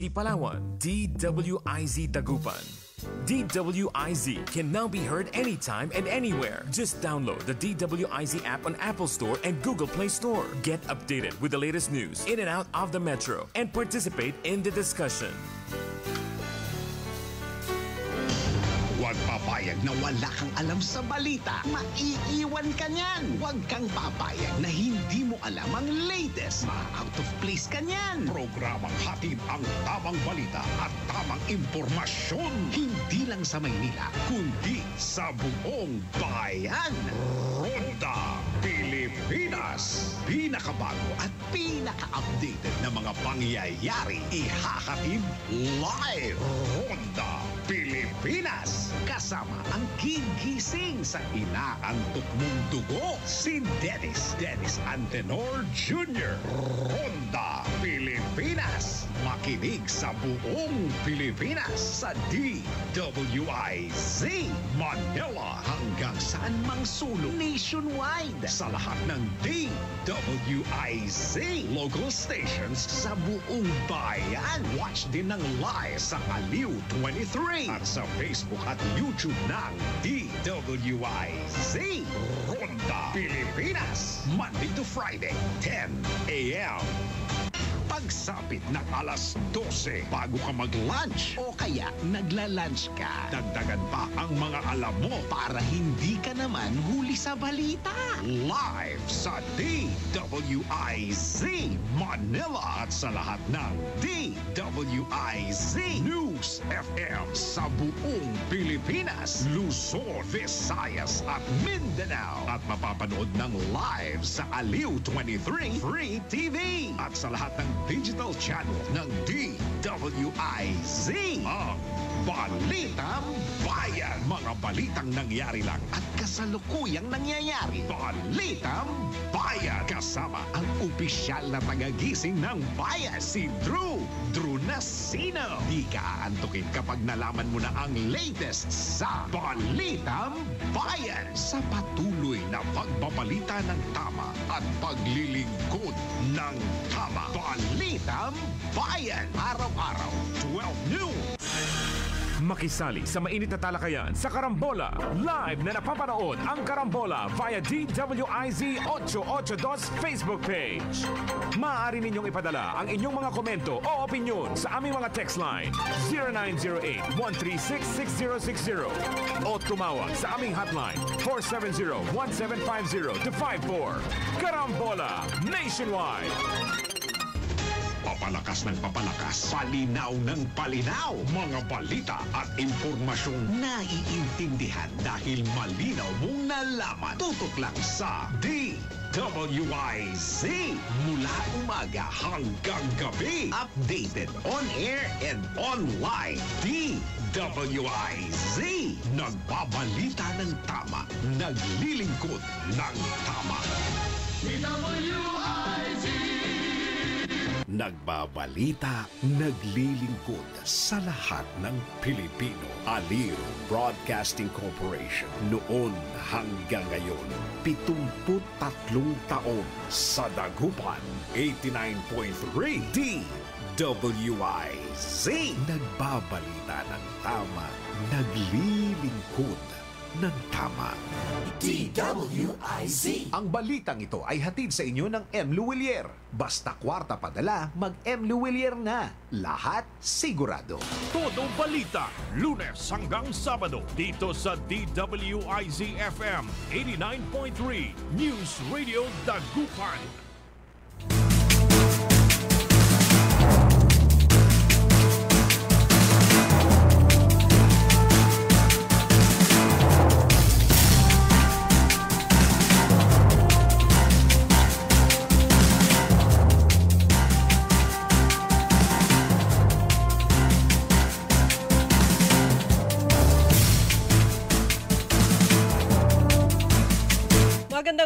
Palawan, DWIZ Dagupan. DWIZ can now be heard anytime and anywhere. Just download the DWIZ app on Apple Store and Google Play Store. Get updated with the latest news in and out of the metro and participate in the discussion. Huwag papayag na wala kang alam sa balita. Maiiwan ka niyan. Huwag kang papayag na hindi mo alam ang latest. Ma-out of place ka niyan. Programang hatid ang tamang balita at tamang impormasyon. Hindi lang sa Maynila, kundi sa buong bayan. Ronda Pilipinas. Pinakabago at pinaka-updated na mga pangyayari. Ihahatid live. Ronda Pilipinas. Kasama ang gigising sa inaantok mong dugo, si Dennis Antenor Jr. Ronda Pilipinas. Makinig sa buong Pilipinas sa DWIZ Manila hanggang saan mang sulong nationwide sa lahat ng DWIZ local stations sa buong bayan. Watch din ng live sa Aliw 23 at sa Facebook at YouTube ng DWIZ Ronda Pilipinas, Monday to Friday, 10 a.m. Pagsapit ng alas 12 bago ka mag-lunch o kaya nagla-lunch ka, dagdagan pa ang mga alam mo para hindi ka naman huli sa balita. Live sa DWIZ Manila at sa lahat ng DWIZ News FM sa buong Pilipinas, Luzon, Visayas at Mindanao. At mapapanood ng live sa Aliw 23 Free TV at sa lahat ng digital channel ng DWIZ. Ang Balitang Bayan. Mga balitang nangyari lang at kasalukuyang nangyayari. Balitang Bayan. Kasama ang opisyal na tagagising ng bayan, si Drew Nasino. Di ka aantukin kapag nalaman mo na ang latest sa Balitang Bayan. Sa patuloy na pagbabalita ng tama at paglilingkod ng tama. Balitang Bayan. Araw-araw, 12 noon. Makisali sa mainit na talakayan sa Karambola. Live na napapanood ang Karambola via DWIZ 882 Facebook page. Maaari ninyong ipadala ang inyong mga komento o opinyon sa aming mga text line 0908-136-6060 o tumawag sa aming hotline 470-1750-54. Karambola Nationwide. Papalakas ng papalakas, palinaw ng palinaw. Mga balita at impormasyong naiintindihan dahil malinaw mong nalaman. Tutok lang sa DWIZ. Mula umaga hanggang gabi. Updated on air and online. DWIZ. Nagbabalita ng tama. Naglilingkod ng tama. DWIZ. Nagbabalita, naglilingkod sa lahat ng Pilipino. Aliw Broadcasting Corporation. Noon hanggang ngayon, 73 taon sa Dagupan. 89.3 DWIZ. Nagbabalita ng tama, naglilingkod ng tama. DWIZ. Ang balitang ito ay hatid sa inyo ng M. Luwilier. Basta kwarta padala, mag-M. Luwilier na. Lahat sigurado. Todo balita, Lunes hanggang Sabado dito sa DWIZ FM 89.3 News Radio Dagupan.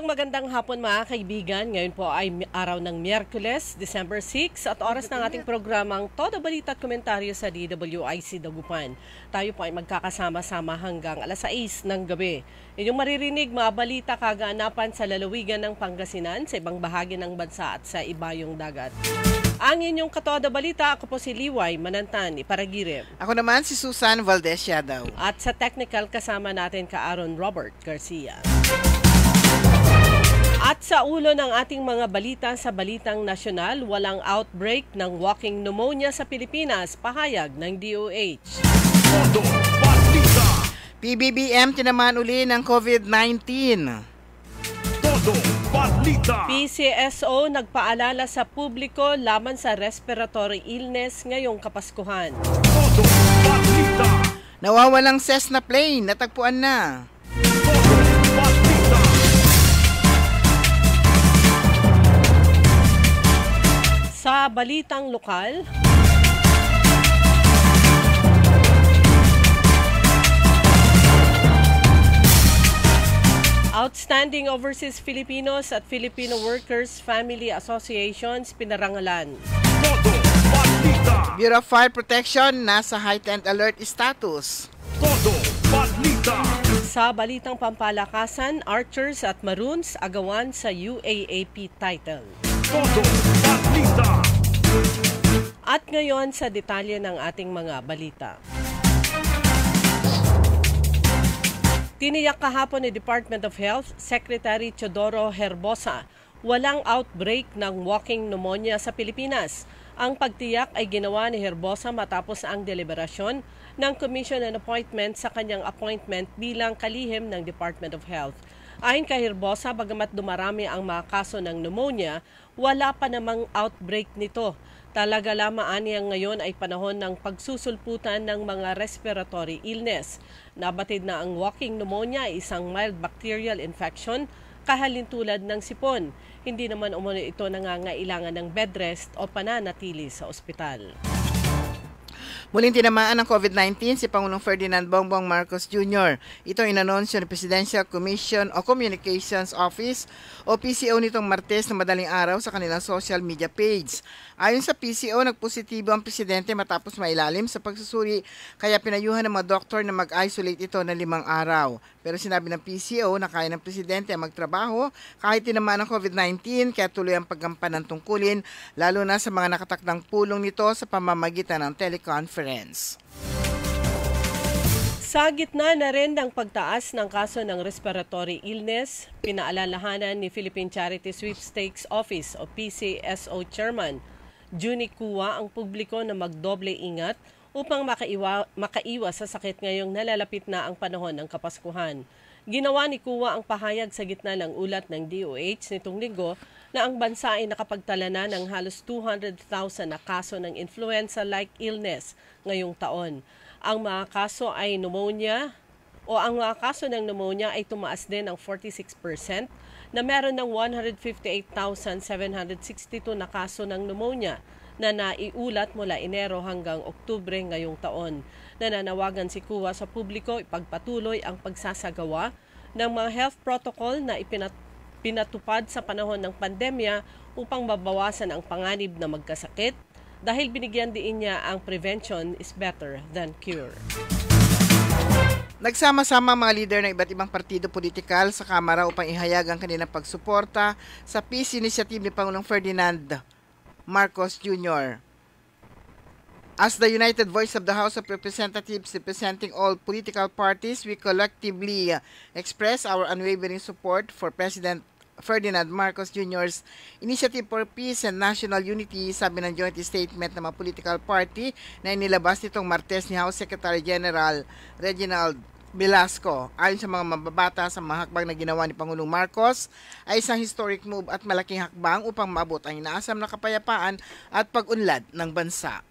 Magandang hapon mga kaibigan. Ngayon po ay araw ng Miyerkules, December 6 at oras ng ating programang Todo Balita at Komentaryo sa DWIZ Dagupan. Tayo po ay magkakasama-sama hanggang alas 6 ng gabi. Inyong maririnig mga balita kaganapan sa lalawigan ng Pangasinan, sa ibang bahagi ng bansa at sa ibayong dagat. Ang inyong Katoda Balita, ako po si Liway Manantan, Iparagirem. Ako naman si Susan Valdez Yadaw. At sa technical kasama natin ka Aaron Robert Garcia. At sa ulo ng ating mga balita sa Balitang Nasyonal, walang outbreak ng walking pneumonia sa Pilipinas, pahayag ng DOH. Todo Balita. PBBM tinamaan uli ng COVID-19. Todo Balita. PCSO nagpaalala sa publiko laban sa respiratory illness ngayong Kapaskuhan. Todo Balita. Nawawalang Cessna plane, natagpuan na. Todo Balita. Sa balitang lokal, outstanding overseas Filipinos at Filipino Workers Family Associations pinarangalan. Todo Balita. Bureau of Fire Protection nasa heightened alert status. Todo Balita. Sa balitang pampalakasan, Archers at Maroons agawan sa UAAP title. Todo Balita. At ngayon sa detalye ng ating mga balita. Tiniyak kahapon ni Department of Health Secretary Teodoro Herbosa, walang outbreak ng walking pneumonia sa Pilipinas. Ang pagtiyak ay ginawa ni Herbosa matapos ang deliberasyon ng Commission on Appointment sa kanyang appointment bilang kalihim ng Department of Health. Ayon kay Herbosa, bagamat dumarami ang mga kaso ng pneumonia, wala pa namang outbreak nito. Talaga lamang niyang ngayon ay panahon ng pagsusulputan ng mga respiratory illness. Nabatid na ang walking pneumonia ay isang mild bacterial infection kahalintulad ng sipon. Hindi naman umano ito nangangailangan ng bed rest o pananatili sa ospital. Muling tinamaan ng COVID-19 si Pangulong Ferdinand Bongbong Marcos Jr. Ito ang inanunsyo ng Presidential Commission o Communications Office o PCO nitong Martes na madaling araw sa kanilang social media page. Ayon sa PCO, nagpositibo ang presidente matapos mailalim sa pagsusuri kaya pinayuhan ng mga doktor na mag-isolate ito ng 5 araw. Pero sinabi ng PCO na kaya ng presidente ang magtrabaho kahit tinamaan ng COVID-19 kaya tuloy ang paggampan ng tungkulin lalo na sa mga nakatakdang pulong nito sa pamamagitan ng teleconference. Sa gitna na rin ng pagtaas ng kaso ng respiratory illness, pinaalalahanan ni Philippine Charity Sweepstakes Office o PCSO Chairman Juni Cua ang publiko na magdoble ingat upang makaiwas sa sakit ngayong nalalapit na ang panahon ng Kapaskuhan. Ginawa ni Cua ang pahayag sa gitna ng ulat ng DOH nitong linggo na ang bansa ay nakapagtala na ng halos 200,000 na kaso ng influenza-like illness ngayong taon. Ang mga kaso ay pneumonia ang mga kaso ng pneumonia ay tumaas din ng 46% na meron ng 158,762 na kaso ng pneumonia na naiulat mula Enero hanggang Oktubre ngayong taon. Nananawagan si Cua sa publiko ipagpatuloy ang pagsasagawa ng mga health protocol na pinatupad sa panahon ng pandemya upang mabawasan ang panganib na magkasakit dahil binigyan din niya ang prevention is better than cure. Nagsama-sama mga leader ng iba't ibang partido politikal sa Kamara upang ihayag ang kanilang pagsuporta sa peace initiative ni Pangulong Ferdinand Marcos Jr. As the united voice of the House of Representatives representing all political parties, we collectively express our unwavering support for President Ferdinand Marcos Jr.'s Initiative for Peace and National Unity, sabi ng joint statement ng mga political party na inilabas nitong Martes ni House Secretary General Reginald Velasco. Ayon sa mga mababata sa mga hakbang na ginawa ni Pangulong Marcos ay isang historic move at malaking hakbang upang maabot ang inaasam na kapayapaan at pag-unlad ng bansa.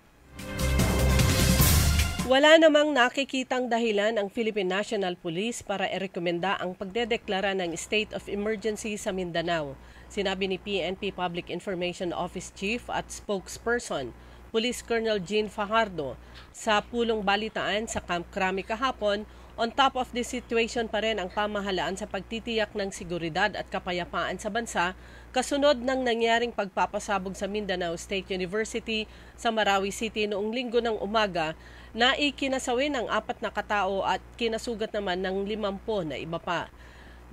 Wala namang nakikitang dahilan ang Philippine National Police para irekomenda ang pagdedeklara ng state of emergency sa Mindanao. Sinabi ni PNP Public Information Office Chief at Spokesperson, Police Colonel Jean Fajardo, sa pulong balitaan sa Camp Crame kahapon. On top of this situation pa rin ang pamahalaan sa pagtitiyak ng seguridad at kapayapaan sa bansa kasunod ng nangyaring pagpapasabog sa Mindanao State University sa Marawi City noong Linggo ng umaga na ikinasawi ng 4 na katao at kinasugat naman ng 50 na iba pa.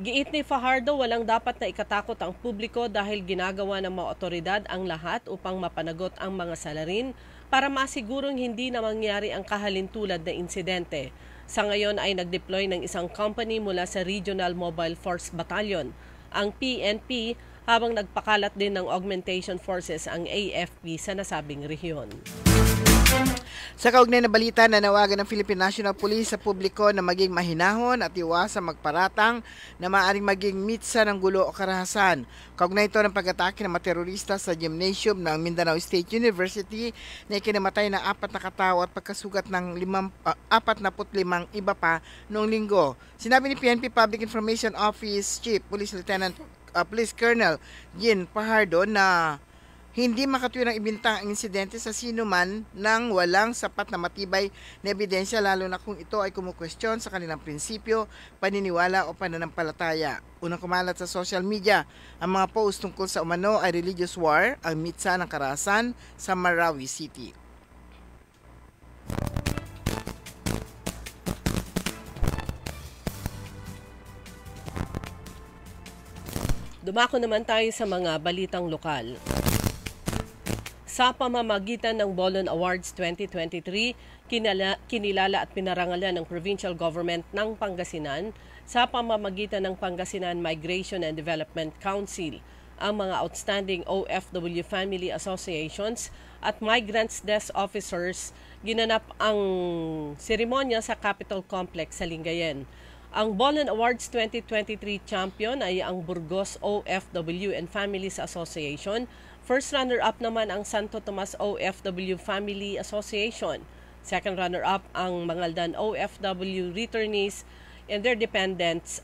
Giit ni Fajardo, walang dapat na ikatakot ang publiko dahil ginagawa ng mga otoridad ang lahat upang mapanagot ang mga salarin para masigurong hindi na mangyari ang kahalintulad na insidente. Sa ngayon ay nag-deploy ng isang company mula sa Regional Mobile Force Battalion, ang PNP, habang nagpakalat din ng augmentation forces ang AFP sa nasabing rehiyon. Sa kaugnay na balita, nanawagan ng Philippine National Police sa publiko na maging mahinahon at iwasang magparatang na maaaring maging mitsa ng gulo o karahasan. Kaugnay ito ng pag-atake ng mga terorista sa gymnasium ng Mindanao State University na ikinamatay ng 4 na katao at pagkasugat ng 45 iba pa noong linggo. Sinabi ni PNP Public Information Office Chief Police Colonel Jean Fajardo na hindi makatuwirang ibintang ang insidente sa sino man nang walang sapat na matibay na ebidensya, lalo na kung ito ay kumukwestiyon sa kanilang prinsipyo, paniniwala o pananampalataya. Unang kumalat sa social media, ang mga post tungkol sa umano ay religious war, ang mitsa ng karahasan sa Marawi City. Dumako naman tayo sa mga balitang lokal. Sa pamamagitan ng Bolon Awards 2023, kinilala at pinarangalan ng Provincial Government ng Pangasinan sa pamamagitan ng Pangasinan Migration and Development Council ang mga outstanding OFW Family Associations at Migrants Desk Officers. Ginanap ang seremonya sa Capitol Complex sa Lingayen. Ang Bolon Awards 2023 champion ay ang Burgos OFW and Families Association. First runner-up naman ang Santo Tomas OFW Family Association. Second runner-up ang Mangaldan OFW Returnees and their dependents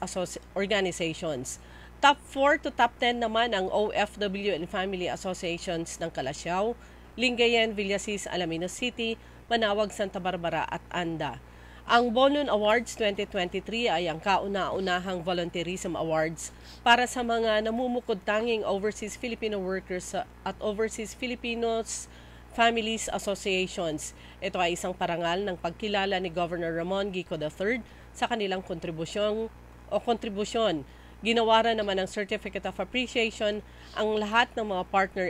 organizations. Top 4 to top 10 naman ang OFW and Family Associations ng Calasiao, Lingayen, Villasis, Alaminos City, Manawag, Santa Barbara at Anda. Ang Bolon Awards 2023 ay ang kauna-unahang volunteerism awards para sa mga namumukod tanging overseas Filipino workers at overseas Filipinos Families Associations. Ito ay isang parangal ng pagkilala ni Governor Ramon Gico III sa kanilang kontribusyon. Ginawaran naman ng Certificate of Appreciation ang lahat ng mga partner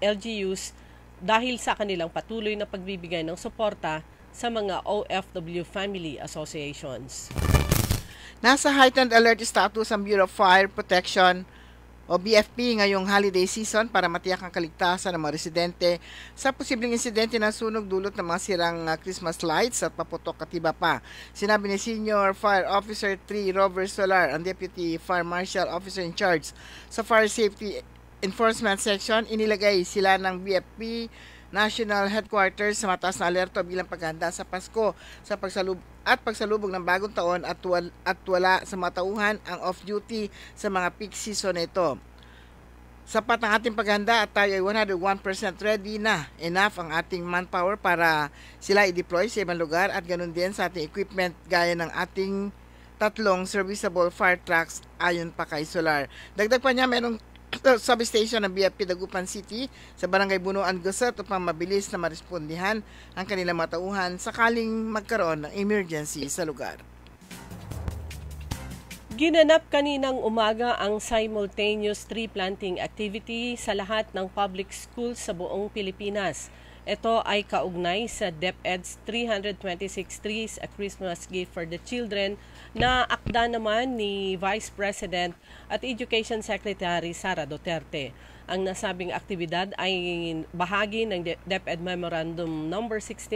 LGUs dahil sa kanilang patuloy na pagbibigay ng suporta sa mga OFW Family Associations. Nasa heightened alert status ang Bureau of Fire Protection o BFP ngayong holiday season para matiyak ang kaligtasan ng mga residente sa posibleng insidente ng sunog dulot ng mga sirang Christmas lights at paputok at iba pa. Sinabi ni Senior Fire Officer 3 Robert Solar, ang Deputy Fire Marshal Officer in Charge sa Fire Safety Enforcement Section, inilagay sila ng BFP National Headquarters sa mataas na alerto bilang paghahanda sa Pasko sa pagsalubog ng bagong taon at wala sa matauhan ang off-duty sa mga peak season nito. Sapat ang ating paghahanda at tayo ay 101% ready na. Enough ang ating manpower para sila i-deploy sa ibang lugar at ganun din sa ating equipment gaya ng ating 3 serviceable fire trucks ayon pa kay Solar. Dagdag pa niya, mayroong substation ng BFP Dagupan City sa Barangay Bunuan, Gusat upang mabilis na marespondihan ang kanilang matauhan sakaling magkaroon ng emergency sa lugar. Ginanap kaninang umaga ang simultaneous tree planting activity sa lahat ng public schools sa buong Pilipinas. Ito ay kaugnay sa DepEd's 326 Trees, a Christmas Gift for the Children na akda naman ni Vice President at Education Secretary Sara Duterte. Ang nasabing aktibidad ay bahagi ng DepEd Memorandum No. 69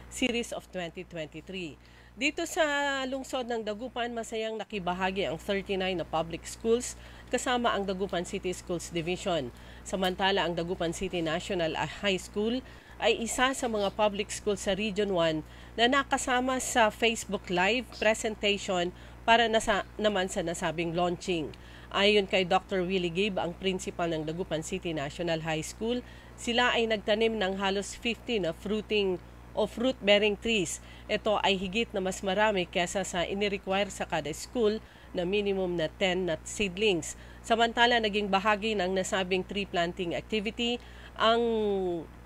Series of 2023. Dito sa lungsod ng Dagupan, masayang nakibahagi ang 39 na public schools kasama ang Dagupan City Schools Division. Samantala, ang Dagupan City National High School ay isa sa mga public schools sa Region 1 na nakasama sa Facebook Live presentation para naman sa nasabing launching. Ayon kay Dr. Willie Gabe, ang principal ng Dagupan City National High School, sila ay nagtanim ng halos 50 na fruit-bearing trees. Ito ay higit na mas marami kesa sa inirequire sa kada school na minimum na 10 na seedlings. Samantala, naging bahagi ng nasabing tree planting activity ang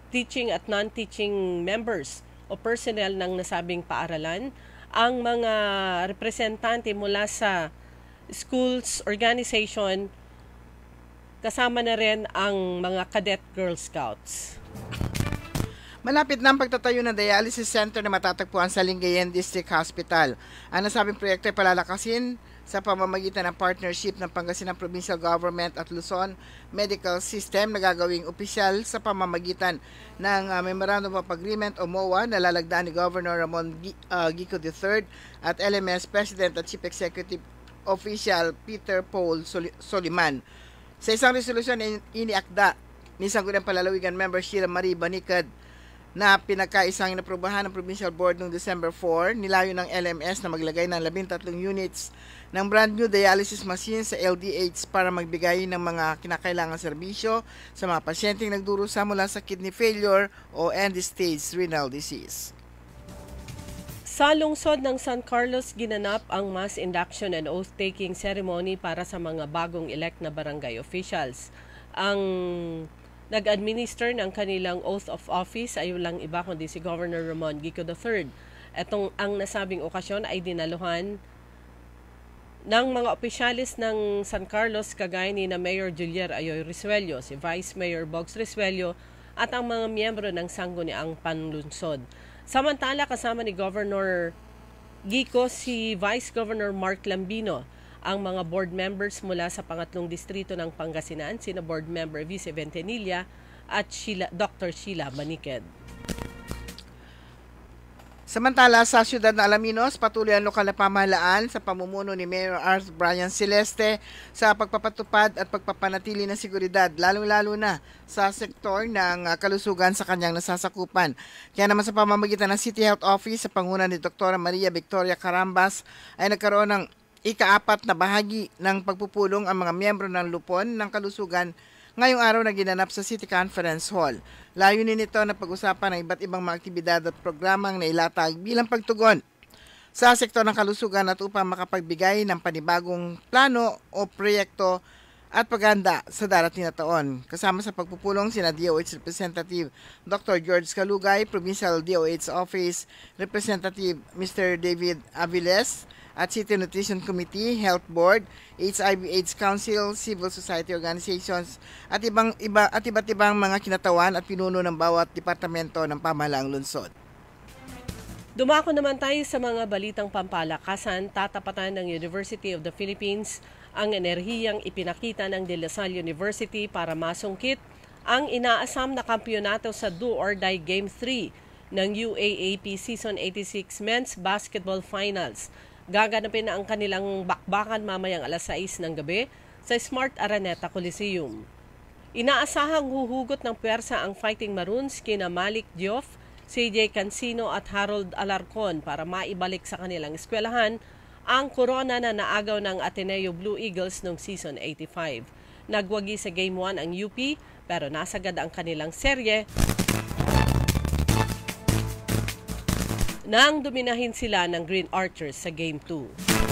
teaching at non-teaching members o personnel ng nasabing paaralan, ang mga representante mula sa schools organization, kasama na rin ang mga cadet Girl Scouts. Malapit na ang pagtatayo ng dialysis center na matatagpuan sa Lingayen District Hospital. Ang nasabing proyekto ay palalakasin sa pamamagitan ng partnership ng Pangasinan Provincial Government at Luzon Medical System na gagawing opisyal sa pamamagitan ng Memorandum of Agreement o MOA na lalagdaan ni Governor Ramon Gico III at LMS President at Chief Executive Official Peter Paul Soliman. Sa isang resolusyon na iniakda ni Sangguniang Palalawigan Member Sheila Marie Banicad na pinagkaisang inaprubahan ng Provincial Board noong December 4, nilayo ng LMS na maglagay ng 13 units ng brand new dialysis machine sa LDH para magbigay ng mga kinakailangang serbisyo sa mga pasyenteng nagdurusa mula sa kidney failure o end-stage renal disease. Sa lungsod ng San Carlos, ginanap ang mass induction and oath-taking ceremony para sa mga bagong elect na barangay officials. Ang nag-administer ng kanilang oath of office ay walang iba kundi si Governor Ramon Gico III. Ang nasabing okasyon ay dinaluhan ng mga opisyalis ng San Carlos kagaya ni na Mayor Julier Ayoy Risuello, si Vice Mayor Bogs Risuello at ang mga miyembro ng Sangguniang Panlunsod. Samantala, kasama ni Governor Gico si Vice Governor Mark Lambino, ang mga board members mula sa pangatlong distrito ng Pangasinan, sina Board Member Vice Ventanilla at Dr. Sheila Banicad. Samantala, sa siyudad ng Alaminos, patuloy ang lokal na pamahalaan sa pamumuno ni Mayor Arth Brian Celeste sa pagpapatupad at pagpapanatili ng seguridad, lalong-lalo na sa sektor ng kalusugan sa kanyang nasasakupan. Kaya naman sa pamamagitan ng City Health Office sa pangunan ni Dr. Maria Victoria Carambas ay nagkaroon ng ika-4 na bahagi ng pagpupulong ang mga miyembro ng lupon ng kalusugan ngayong araw na ginanap sa City Conference Hall. Layunin nito na pag-usapan ng iba't ibang mga aktibidad at programang nailatag bilang pagtugon sa sektor ng kalusugan at upang makapagbigay ng panibagong plano o proyekto at paghanda sa darating na taon. Kasama sa pagpupulong sina DOH Representative Dr. George Calugay, Provincial DOH Office Representative Mr. David Aviles, at City Nutrition Committee, Health Board, HIV/AIDS Council, Civil Society Organizations at iba't ibang mga kinatawan at pinuno ng bawat departamento ng pamahalaang lungsod. Dumako naman tayo sa mga balitang pampalakasan. Tatapatan ng University of the Philippines ang enerhiyang ipinakita ng De La Salle University para masungkit ang inaasam na kampyonato sa Do or Die Game 3 ng UAAP Season 86 Men's Basketball Finals. Gaganapin na ang kanilang bakbakan mamayang alas 6 ng gabi sa Smart Araneta Coliseum. Inaasahang huhugot ng pwersa ang Fighting Maroons kina Malik Diouf, CJ Cancino at Harold Alarcon para maibalik sa kanilang eskwelahan ang korona na naagaw ng Ateneo Blue Eagles noong Season 85. Nagwagi sa Game 1 ang UP pero nasagad ang kanilang serye nang dominahin sila ng Green Archers sa Game 2.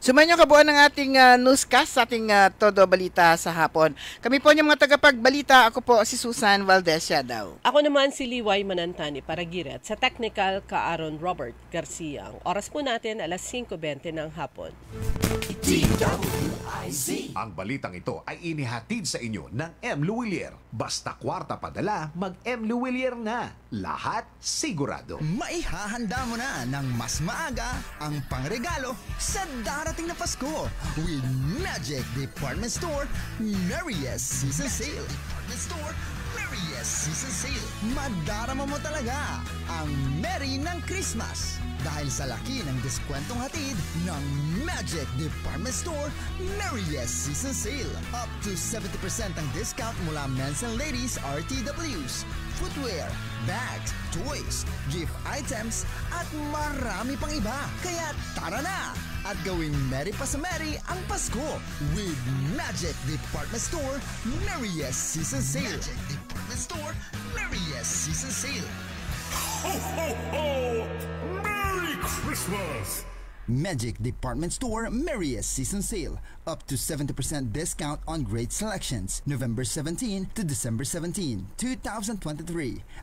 Sumayin niyo kabuuan ng ating newscast sa ating Todo Balita sa hapon. Kami po yung mga tagapagbalita. Ako po si Susan Valdez Yadaw. Ako naman si Liway Manantani Paragiret. Sa technical, ka-Aaron Robert Garcia. Ang oras po natin alas 5:20 ng hapon. Ang balitang ito ay inihatid sa inyo ng M. Luwilier. Basta kwarta padala, mag-M. Luwilier na. Lahat sigurado. Maihahanda mo na ng mas maaga ang pangregalo sa darating na Pasko with Magic Department Store Merriest Season Sale. Department Store Merriest Season Sale. Madarama mo talaga ang Merry ng Christmas dahil sa laki ng diskwentong hatid ng Magic Department Store Merriest Season Sale. Up to 70% ang discount mula men's and ladies RTWs, footwear, bags, toys, gift items, at marami pang iba. Kaya tara na at gawing merry pa sa merry ang Pasko with Magic Department Store Merriest Season Sale. Magic Department Store Merriest Season Sale. Ho, ho, ho! Merry Christmas! Magic Department Store Merriest Season Sale. Up to 70% discount on great selections. November 17 to December 17, 2023.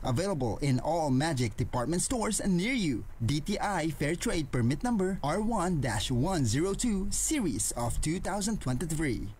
Available in all Magic Department Stores near you. DTI Fair Trade Permit Number R1-102 Series of 2023.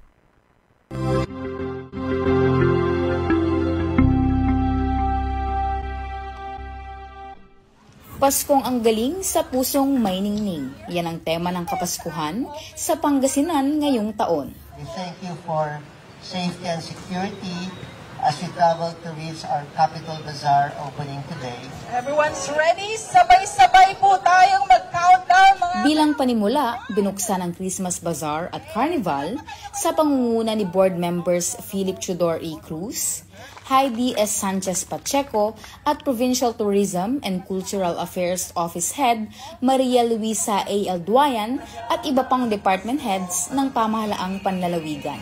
Paskong ang galing sa pusong may ningning. Yan ang tema ng Kapaskuhan sa Pangasinan ngayong taon. We thank you for safety and security as we travel to reach our Capital Bazaar opening today. Everyone's ready? Sabay-sabay po tayong mag-countdown mga... Bilang panimula, binuksan ang Christmas Bazaar at Carnival sa pangunguna ni board members Philip Tudor E. Cruz, Heidi S. Sanchez Pacheco at Provincial Tourism and Cultural Affairs Office Head Maria Luisa A. Alduayan at iba pang department heads ng pamahalaang panlalawigan.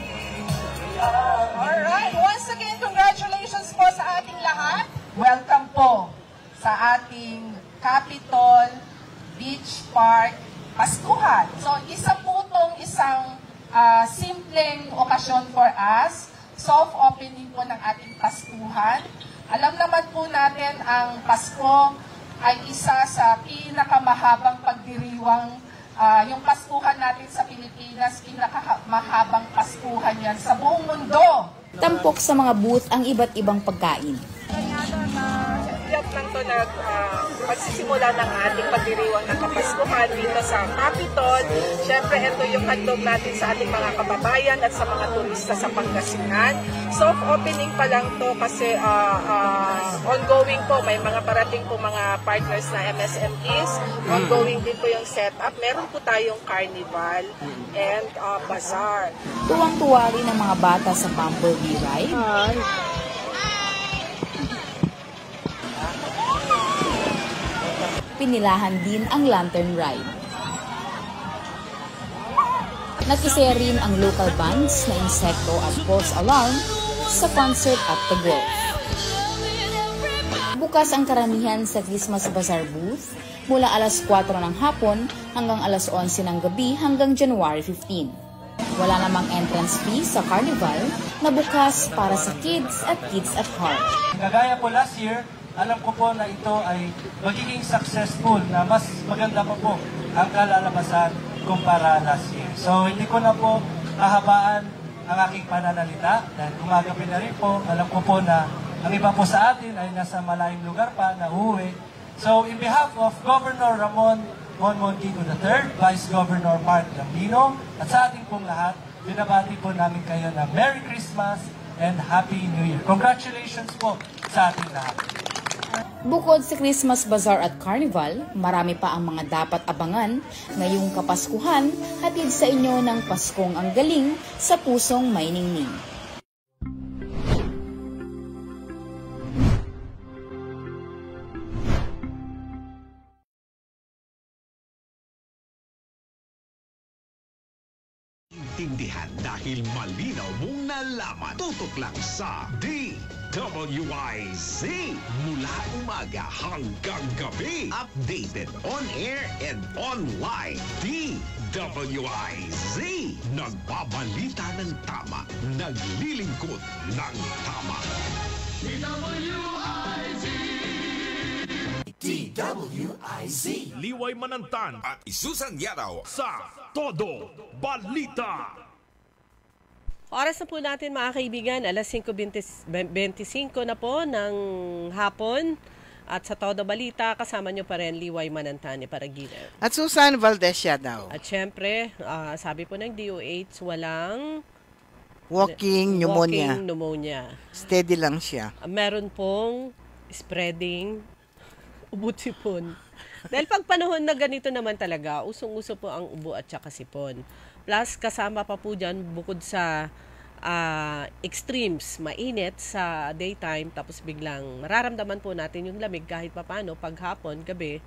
Alright, once again, congratulations po sa ating lahat. Welcome po sa ating Capitol Beach Park Paskuhan. So, isa po itong isang simpleng okasyon for us. Soft opening po ng ating Paskuhan. Alam naman po natin ang Pasko ay isa sa pinakamahabang pagdiriwang yung Paskuhan natin sa Pilipinas, pinakamahabang Paskuhan yan sa buong mundo. Tampok sa mga booth ang iba't ibang pagkain. Yan lang ito na pagsisimula ng ating pagdiriwang ng Kapaskuhan dito sa Capitol. Siyempre, ito yung handog natin sa ating mga kababayan at sa mga turista sa Pangasinan. Soft opening pa lang to kasi ongoing po. May mga parating po mga partners na MSMEs. Ongoing din po yung setup. Meron po tayong carnival and bazaar. Tuwang-tuwa rin ang mga bata sa Bumblebee Ride. Pinilahan din ang Lantern Ride. Nakisaya rin ang local bands na Insecto at False Alarm sa concert at The Grove. Bukas ang karamihan sa Christmas Bazaar booth mula alas 4 ng hapon hanggang alas 11 ng gabi hanggang January 15. Wala namang entrance fee sa Carnival na bukas para sa kids at kids at heart. Kagaya po last year, alam ko po na ito ay magiging successful na mas maganda pa po ang kalalabasan kumpara last year. So hindi ko na po kahabaan ang aking pananalita dahil gumagabi na rin po. Alam ko po na ang iba po sa atin ay nasa malayong lugar pa na uuwi. So in behalf of Governor Ramon Montigo III, Vice Governor Mark Gambino at sa ating pong lahat, binabati po namin kayo na Merry Christmas and Happy New Year. Congratulations po sa ating lahat. Bukod sa Christmas Bazaar at Carnival, marami pa ang mga dapat abangan ngayong Kapaskuhan, hatid sa inyo ng Paskong ang galing sa pusong may ningning. Tindihan dahil malinaw mong nalaman. Tutok lang sa DWIZ. Mula umaga hanggang gabi. Updated on air and online. DWIZ. Nagbabalita ng tama. Naglilingkod ng tama. DWIZ. Liway Manantan At Susan Yaraw. sa Todo Balita. Oras na po natin mga kaibigan, alas 5:25 na po ng hapon. At sa Todo Balita, kasama nyo pa rin Liway Manantani Paragina. At Susan Valdez daw. At syempre, sabi po ng DOH, walang Walking pneumonia. Steady lang siya. Meron pong spreading ubo-sipon. Dahil pag panahon na ganito naman talaga, usong-uso po ang ubo at saka sipon. Plus, kasama pa po dyan, bukod sa extremes, mainit sa daytime, tapos biglang mararamdaman po natin yung lamig kahit papano, pag hapon, gabi,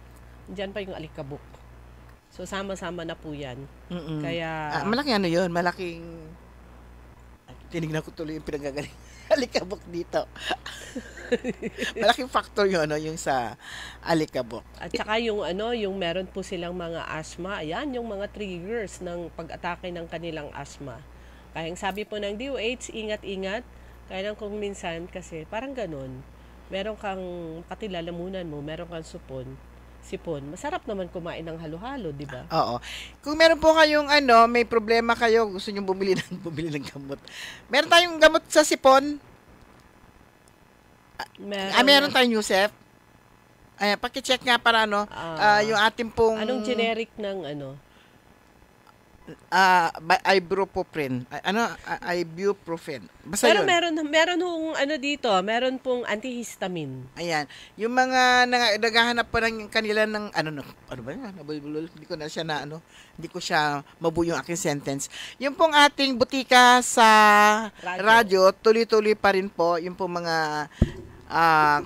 dyan pa yung alikabok. So, sama-sama na po yan. Kaya... malaking ano yun? Malaking... Tinignan ko tuloy yung pinagagaling. alikabok dito. Malaking factor yun, ano, yung sa alikabok. At saka yung yung meron po silang mga asthma, ayan yung mga triggers ng pag-atake ng kanilang asthma. Kaya sabi po ng DOH, ingat-ingat. Kaya lang kung minsan kasi parang ganun, meron kang katilalamunan mo, meron kang sipon. Masarap naman kumain ng halo-halo, di ba? Oo. Kung meron po kayong may problema kayo, gusto niyo bumili ng gamot. Meron tayong gamot sa sipon. Meron tayong Yusef. Ayan, paki-check nga para yung ating pong anong generic ng ibuprofen. Ibuprofen. Basta pero yun. meron hong dito, meron pong antihistamine. Ayan. Yung mga naghahanap pa ng kanila ng ano ba yan? Hindi ko na siya hindi ko siya mabuo yung aking sentence. Yung pong ating butika sa radyo, tuloy-tuloy pa rin po. Yung pong mga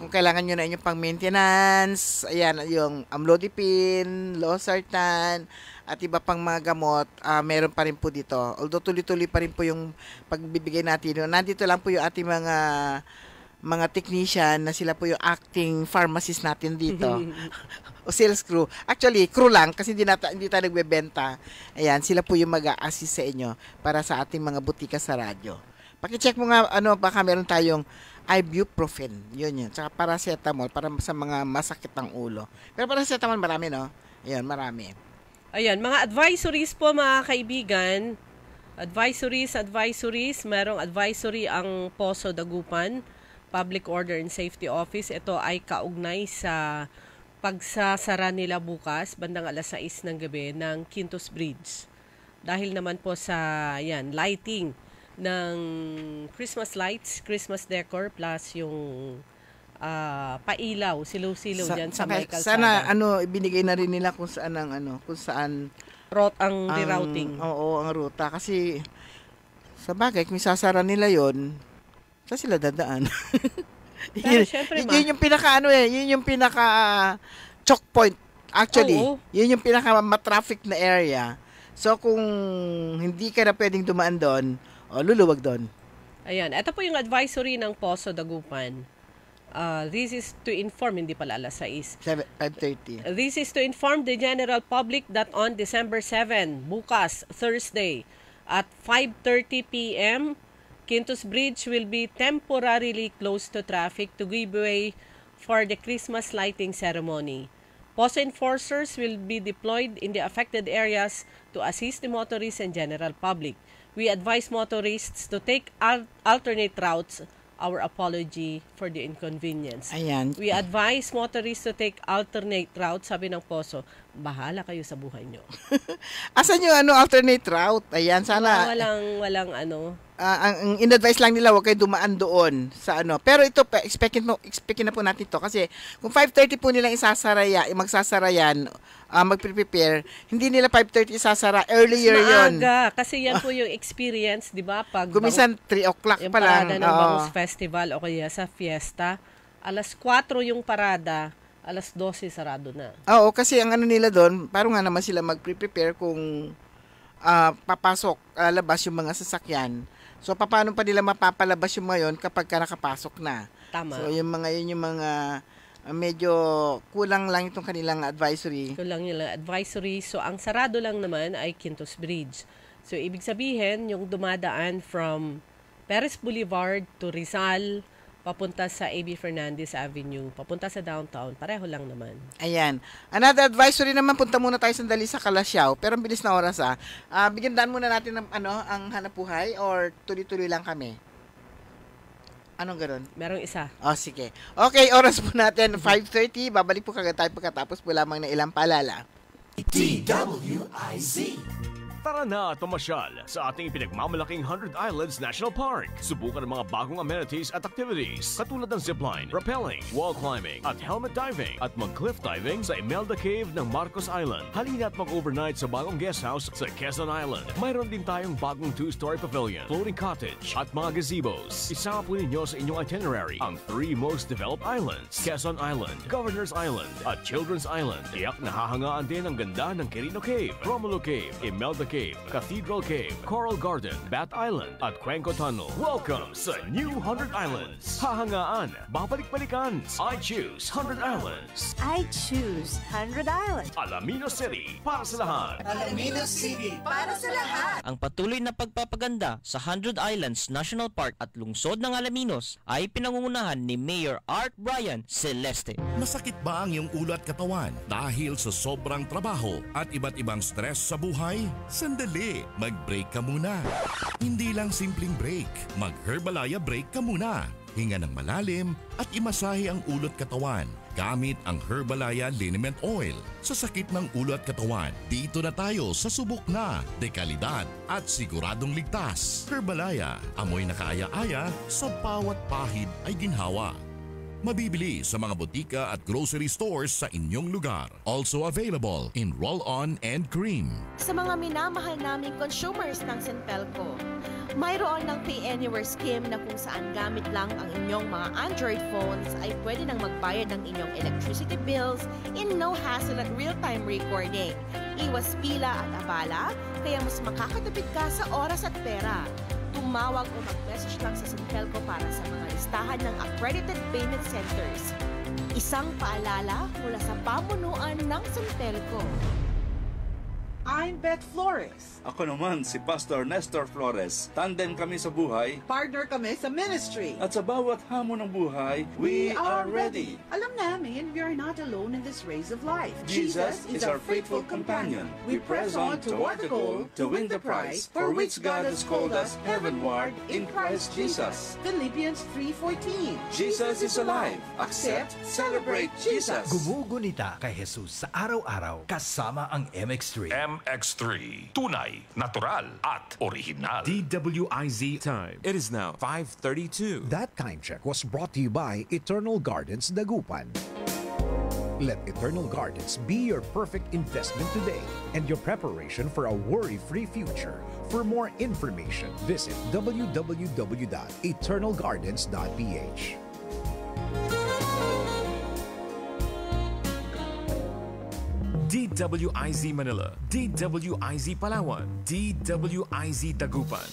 kung kailangan nyo na inyong pang maintenance, ayan, yung amlodipine, losartan, at iba pang mga gamot, meron pa rin po dito. Although tuloy-tuloy pa rin po yung pagbibigay natin. Nandito lang po yung ating mga technician na sila po yung acting pharmacist natin dito. O sales crew. Actually, crew lang kasi hindi tayo nagbebenta. Ayan, sila po yung mag-a-assist sa inyo para sa ating mga butika sa radyo. Paki-check mo nga, baka meron tayong ibuprofen. Yun. Tsaka paracetamol para sa mga masakit ng ulo. Pero paracetamol marami, no? Ayan, marami. Ayan, mga advisories po mga kaibigan. Advisories. Merong advisory ang Poso Dagupan Public Order and Safety Office. Ito ay kaugnay sa pagsasara nila bukas bandang 6:00 ng gabi ng Quintos Bridge. Dahil naman po sa lighting ng Christmas lights, Christmas decor, plus yung pailaw, silaw-silaw dyan sa may kalsada. Sana ibinigay na rin nila kung saan ang ang rerouting. Oo, ang ruta. Kasi sa bagay, kung sasara nila yon, saan sila dadaan? Yun yung pinaka yun yung pinaka choke point. Actually, yun yung pinaka ma-traffic na area. So kung hindi ka na pwedeng dumaan doon, luluwag doon. Ayan, ito po yung advisory ng Poso Dagupan. This is to inform, hindi pala 6:00. 5:30. This is to inform the general public that on December 7, bukas, Thursday, at 5:30 p.m., Quintos Bridge will be temporarily closed to traffic to give way for the Christmas lighting ceremony. Poso enforcers will be deployed in the affected areas to assist the motorists and general public. We advise motorists to take alternate routes. Our apology for the inconvenience. Ayan. We advise motorists to take alternate routes. Sabi ng Poso, bahala kayo sa buhay nyo. Asan yung alternate route? Ayan, sana. Walang ang in-advise lang nila, huwag kayo dumaan doon sa Pero ito, expectin na po natin to kasi kung 5:30 po nilang magsasara yan, mag-prepare, hindi nila 5:30 isasara, earlier yon. Maaga, kasi yan po yung experience, di ba? Kumisan 3 o'clock pa lang. Yung parada ng Bangus Festival o kaya sa fiesta, 4:00 yung parada, 12:00 sarado na. Oo, kasi ang nila doon, parang nga naman sila mag-prepare kung papasok, labas yung mga sasakyan. So, paano pa nila mapapalabas yung ngayon kapag nakapasok na? Tama. So, yung mga medyo kulang lang itong kanilang advisory. Kulang yung advisory. So, ang sarado lang naman ay Quintos Bridge. So, ibig sabihin, yung dumadaan from Perez Boulevard to Rizal, papunta sa A.B. Fernandez Avenue, papunta sa downtown, pareho lang naman. Ayan. Another advisory naman, punta muna tayo sandali sa Kalasyaw, pero ang bilis na oras bigyan daan muna natin ng ang hanapbuhay or tuloy-tuloy lang kami? Anong gano'n? Merong isa. Sige. Okay, oras po natin, 5:30. Babalik po kagad tayo pagkatapos po lamang na ilang paalala. DWIZ. Tara na at pumasyal sa ating pinagmamalaking 100 Islands National Park. Subukan ang mga bagong amenities at activities katulad ng zipline, rappelling, wall climbing, at helmet diving at mag-cliff diving sa Imelda Cave ng Marcos Island. Halina at mag-overnight sa bagong guest house sa Quezon Island. Mayroon din tayong bagong 2-story pavilion, floating cottage, at mga gazebos. Isama po ninyo sa inyong itinerary ang 3 most developed islands: Quezon Island, Governor's Island, at Children's Island. Tiyak nahahangaan din ang ganda ng Quirino Cave, Romulo Cave, Imelda Cave, Cave, Cathedral Cave, Coral Garden, Bat Island, at Cuenco Tunnel. Welcome sa New 100 Islands. Hahangaan, babalik-balikan. I choose 100 Islands. I choose 100 Islands. Alaminos City, para sa lahat. Alaminos City, para sa lahat. Ang patuloy na pagpapaganda sa 100 Islands National Park at lungsod ng Alaminos ay pinangungunahan ni Mayor Art Brian Celeste. Masakit ba ang iyong ulo at katawan dahil sa sobrang trabaho at iba't ibang stress sa buhay? Sandali, mag-break ka muna. Hindi lang simpleng break, mag-Herbalaya break ka muna. Hinga ng malalim at imasahe ang ulo at katawan gamit ang Herbalaya Liniment Oil. Sa sakit ng ulo at katawan, dito na tayo sa subok na, dekalidad at siguradong ligtas. Herbalaya, amoy na kaaya-aya, sa bawat pahid ay ginhawa. Mabibili sa mga botika at grocery stores sa inyong lugar. Also available in roll-on and cream. Sa mga minamahal naming consumers ng Sintelco, mayroon ng Pay Anywhere scheme na kung saan gamit lang ang inyong mga Android phones ay pwede nang magbayad ng inyong electricity bills in no hassle at real-time recording. Iwas pila at abala, kaya mas makakatipid ka sa oras at pera. Tumawag o mag-message lang sa Sintelco para sa mga listahan ng accredited payment centers. Isang paalala mula sa pamunuan ng Sintelco. I'm Beth Flores. Ako naman si Pastor Nestor Flores. Tandem kami sa buhay. Partner kami sa ministry. At sa bawat hamon ng buhay, we are ready. Alam namin, we are not alone in this race of life. Jesus is our faithful companion. We press on toward the goal to win the prize for which God has called us heavenward in Christ Jesus. Philippians 3:14. Jesus is alive. Accept, celebrate Jesus. Gumugunita kay Jesus sa araw-araw kasama ang MX3. MX3. Tunay, natural, at original. DWIZ time. It is now 5:32. That time check was brought to you by Eternal Gardens Dagupan. Let Eternal Gardens be your perfect investment today and your preparation for a worry-free future. For more information, visit www.eternalgardens.ph. DWIZ Manila, DWIZ Palawan, DWIZ Dagupan.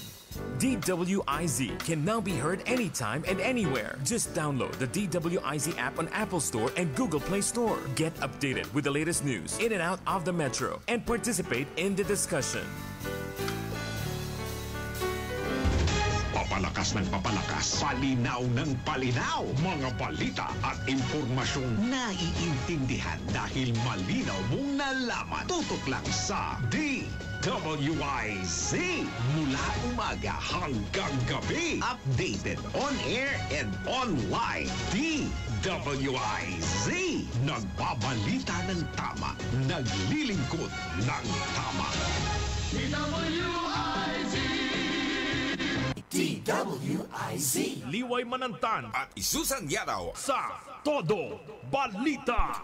DWIZ can now be heard anytime and anywhere. Just download the DWIZ app on Apple Store and Google Play Store. Get updated with the latest news in and out of the metro and participate in the discussion. Papalakas ng papalakas, palinaw ng palinaw, mga balita at impormasyong naiintindihan dahil malinaw mong nalaman. Tutok lang sa DWIZ. Mula umaga hanggang gabi, updated on air and online. DWIZ. Nagbabalita ng tama, naglilingkod ng tama. DWIZ. Liway Manantan at Isusan Yadaw sa Todo Balita.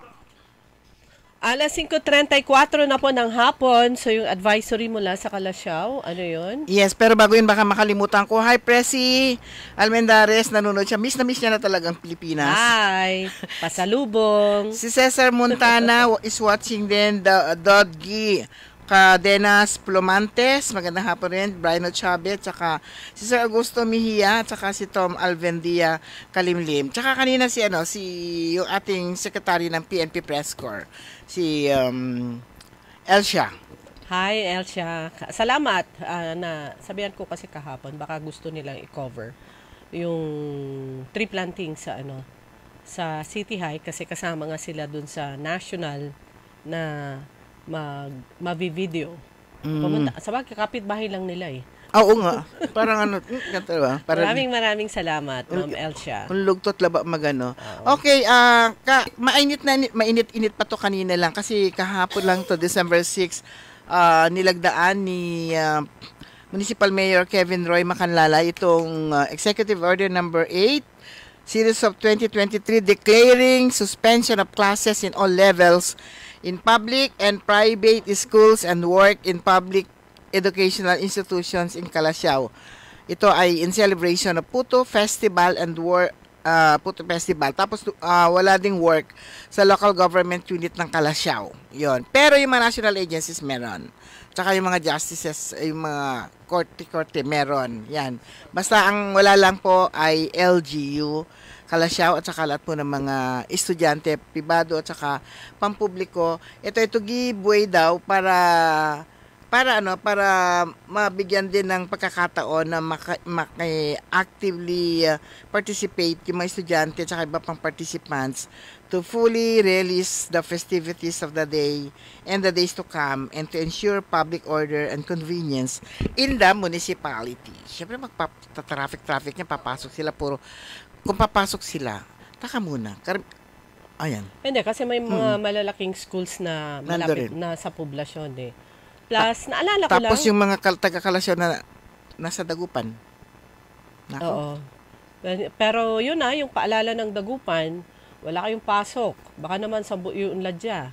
Alas 5:34 na po ng hapon. So yung advisory mula sa Kalasyaw, ano yun? Yes, pero bago yun baka makalimutan ko. Hi, Presi Almendares, nanonood siya. Miss na miss niya na talagang Pilipinas. Hi, pasalubong. Si Cesar Montana is watching din, the Dodgy Cadenas Plomantes, magandang hapon rin, Brian Chavez, tsaka si Sir Augusto Mejia, tsaka si Tom Alvendia Kalimlim. Tsaka kanina si yung ating secretary ng PNP Press Corps, si Elsia. Hi, Elsia. Salamat na sabihan ko kasi kahapon, baka gusto nilang i-cover yung tree planting sa sa City High kasi kasama nga sila dun sa national na mavi-video. Pumunta, sabagay kapitbahay lang nila eh. Oo nga. Parang ganito ba? Maraming salamat, Ma'am Elsia. Kung lugtot laba magano. Okay, mainit-init pa to kanina lang kasi kahapon lang to, December 6, nilagdaan ni Municipal Mayor Kevin Roy Macanlala itong Executive Order number 8, Series of 2023, declaring suspension of classes in all levels in public and private schools and work in public educational institutions in Kalasyaw. Ito ay in celebration of Puto Festival and Puto Festival. Tapos wala ding work sa local government unit ng Kalasyaw. Yon. Pero yung mga national agencies meron. Tsaka yung mga justices, yung mga korte meron. Yan. Basta ang wala lang po ay LGU, Kalasyaw at saka lahat po ng mga estudyante, pribado at saka pampubliko. Ito give way daw para mabigyan din ng pagkakataon na actively participate yung mga estudyante at saka iba pang participants to fully release the festivities of the day and the days to come and to ensure public order and convenience in the municipality. Siyempre magpa-traffic niya, papasok sila kung papasok sila, taka muna. Ayan. Hindi, kasi may mga malalaking schools na malapit na sa poblasyon eh. Plus, naalala ko lang. Tapos yung mga taga-Kalasyaw na nasa Dagupan. Nako. Oo. Pero yun yung paalala ng Dagupan, wala kayong pasok. Baka naman sa yung Ladya.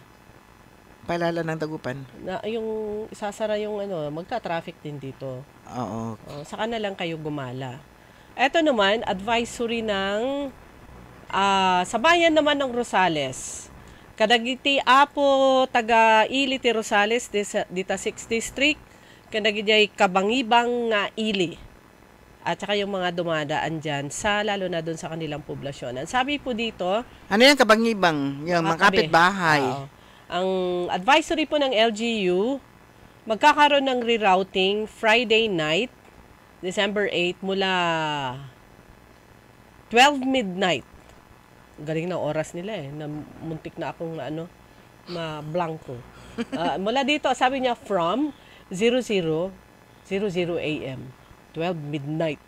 Paalala ng Dagupan? Na yung isasara yung magka-traffic din dito. Oo. Saka na lang kayo gumala. Ito naman, advisory ng sa bayan naman ng Rosales. Kadagiti apo taga Iliti Rosales dita 6th District, kadagiti kabangibang nga ili. At saka yung mga dumadaan dyan, lalo na doon sa kanilang poblasyon. Ang sabi po dito... Ano yan, kabangibang? Yung mga kapitbahay. Ang advisory po ng LGU, magkakaroon ng rerouting Friday night, December 8, mula 12 midnight. Galing na oras nila na muntik na akong ma-blanco. Mula dito, sabi niya, from 00:00 a.m. 12 midnight.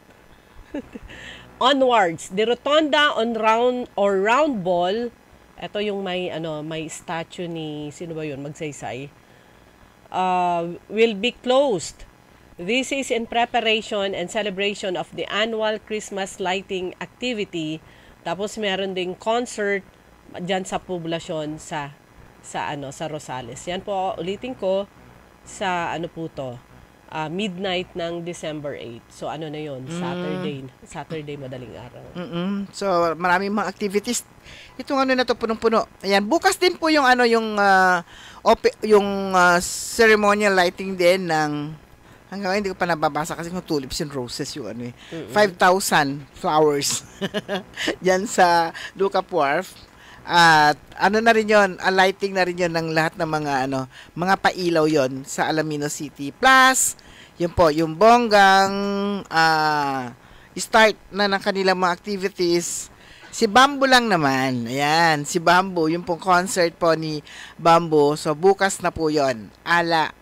Onwards, the rotonda on round ball, ito yung may statue ni, sino ba yun, Magsaysay, will be closed. This is in preparation and celebration of the annual Christmas lighting activity. Tapos meron ding concert diyan sa poblasyon sa Rosales. Yan po, ulitin ko, sa midnight ng December 8. So na yun, Saturday madaling araw. So maraming mga activities. Itong na to punong-puno. Ayan, bukas din po yung ceremonial lighting din ng hanggang ngayon hindi ko pa nababasa kasi kung tulips and roses yung 5,000 flowers diyan sa Lucap Wharf. At na rin yun, lighting na rin yun ng lahat ng mga pailaw yon sa Alaminos City. Plus, yun po, yung bonggang start na ng kanilang mga activities. Si Bamboo lang naman. Ayan, si Bamboo, yung pong concert po ni Bamboo. So, bukas na po yun.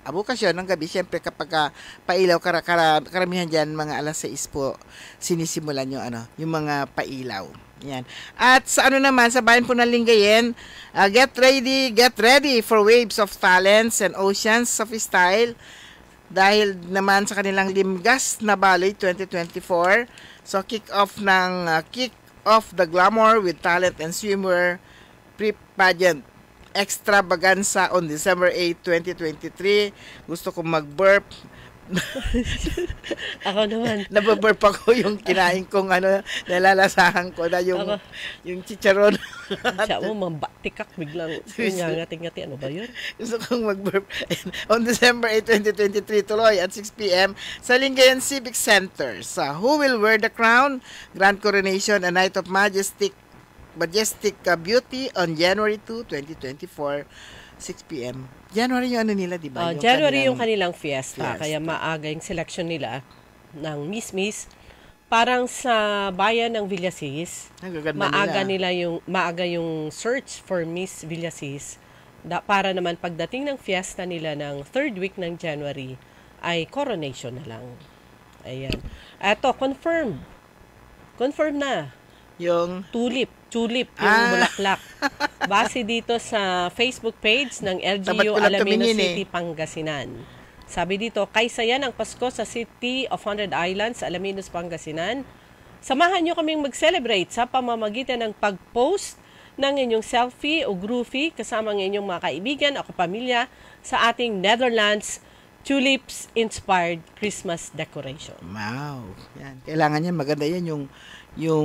Bukas yun, ng gabi. Siyempre, kapag pailaw, karamihan dyan, mga alas 6 po, sinisimulan yung mga pailaw. Yan. At sa naman, sa bayan po ng Lingayen, get ready for waves of talents and oceans of style dahil naman sa kanilang Limgas na Ballet 2024. So, kick off the glamour with talent and swimwear pre-pageant extravaganza on December 8, 2023. Gusto kong mag-burp. Ako naman. Nababurp ako yung kinain kong nalalasahan ko na yung chicharon. Siya mo, mambatikak biglang ngati-ngati. Ano ba yun? Gusto kong mag-burp. On December 8, 2023, tuloy at 6 p.m. sa Lingayen Civic Center. Sa Who Will Wear the Crown? Grand Coronation, a Night of Majestic Beauty on January 2, 2024, 6 p.m. January yung nila, di ba? January yung kanilang fiesta. Kaya maaga yung selection nila ng Miss. Parang sa bayan ng Villasis, maaga yung search for Miss Villasis. Para naman pagdating ng fiesta nila ng third week ng January, ay coronation na lang. Ayan. Eto, confirm na. Yung tulip, yung bulaklak. Base dito sa Facebook page ng LGU Alaminos City, Pangasinan. Sabi dito, kaysa yan ang Pasko sa City of 100 Islands, Alaminos, Pangasinan. Samahan nyo kaming mag-celebrate sa pamamagitan ng pag-post ng inyong selfie o groupie kasama ng inyong mga kaibigan o kapamilya sa ating Netherlands tulips-inspired Christmas decoration. Wow. Yan. Kailangan yan, maganda yan yung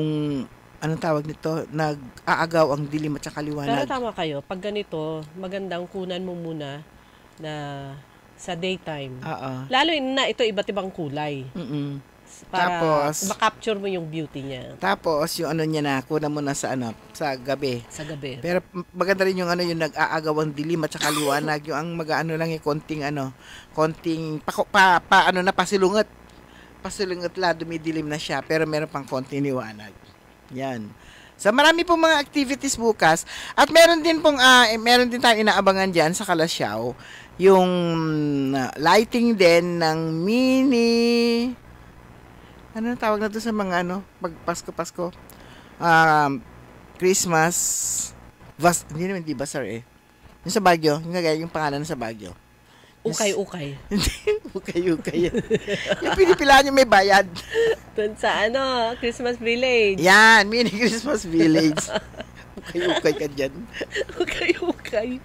anong tawag nito, nag-aagaw ang dilim at saka liwanag. Pero tama kayo, pag ganito, magandang kunan mo muna na sa daytime. Oo. Lalo na ito iba't ibang kulay. Para Tapos, ma-capture mo yung beauty niya. Tapos, yung ano niya na, kuna mo na sa sa gabi. Sa gabi. Pero maganda rin yung yung nag-aagawang dilim at saka liwanag. Yung ang mag-ano lang yung konting pasilungat. Pasilungat la, dumidilim na siya. Pero meron pang konting liwanag. Yan. So, marami pong mga activities bukas. At meron din tayong inaabangan dyan sa Kalasyaw. Yung lighting din ng mini... Ano tawag na to sa mga pag Pasko? Christmas. Hindi bazaar eh. Yung sa Baguio. Yung pangalan sa Baguio. Ukay-ukay. Ukay-ukay yan. Yung pinipilaan yung may bayad. Doon sa Christmas Village. Yan, mini Christmas Village. Ukay-ukay ka dyan. Ukay-ukay.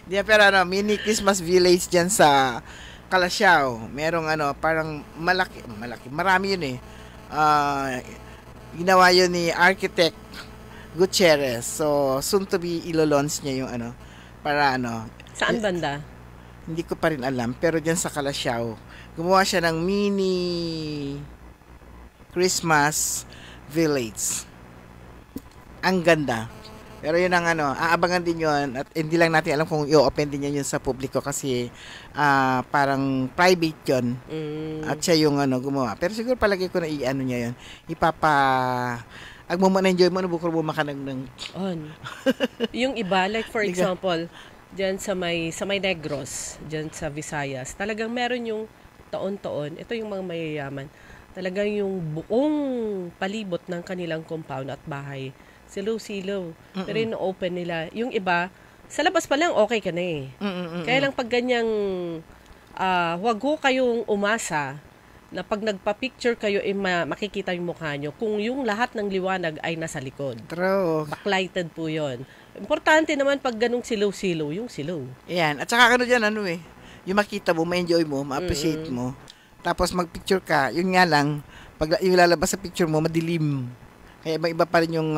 Pero mini Christmas Village dyan sa Kalasyaw. Merong parang malaki. Marami yun eh. Ginawa yun ni Architect Gutierrez. So, soon to be ilo-launch niya yung para Saan banda? Hindi ko pa rin alam. Pero dyan sa Kalasyaw. Gumawa siya ng mini Christmas Village. Ang ganda. Pero yun ang aabangan din yun at hindi lang natin alam kung i-open din yun sa publiko kasi parang private yun. At siya yung gumawa. Pero siguro palagi ko na niya yun. Agmo-enjoy mo, bukod mo makanang Yung iba, like for example, dyan sa may Negros, dyan sa Visayas, talagang meron yung taon-taon, ito yung mga mayayaman, talagang yung buong palibot ng kanilang compound at bahay, silaw-silaw. Pero yung open nila. Yung iba, sa labas pa lang, okay ka na eh. Kaya lang pag ganyang, wag ho kayong umasa na pag nagpa-picture kayo, makikita yung mukha nyo kung yung lahat ng liwanag ay nasa likod. True. Backlighted po yon. Importante naman pag ganung silaw-silaw, yung silaw. Yan. At saka dyan, yung makita mo, ma-enjoy mo, ma-appreciate mo. Tapos mag-picture ka, yun nga lang, pag yung lalabas sa picture mo, madilim. Kaya iba pa rin yung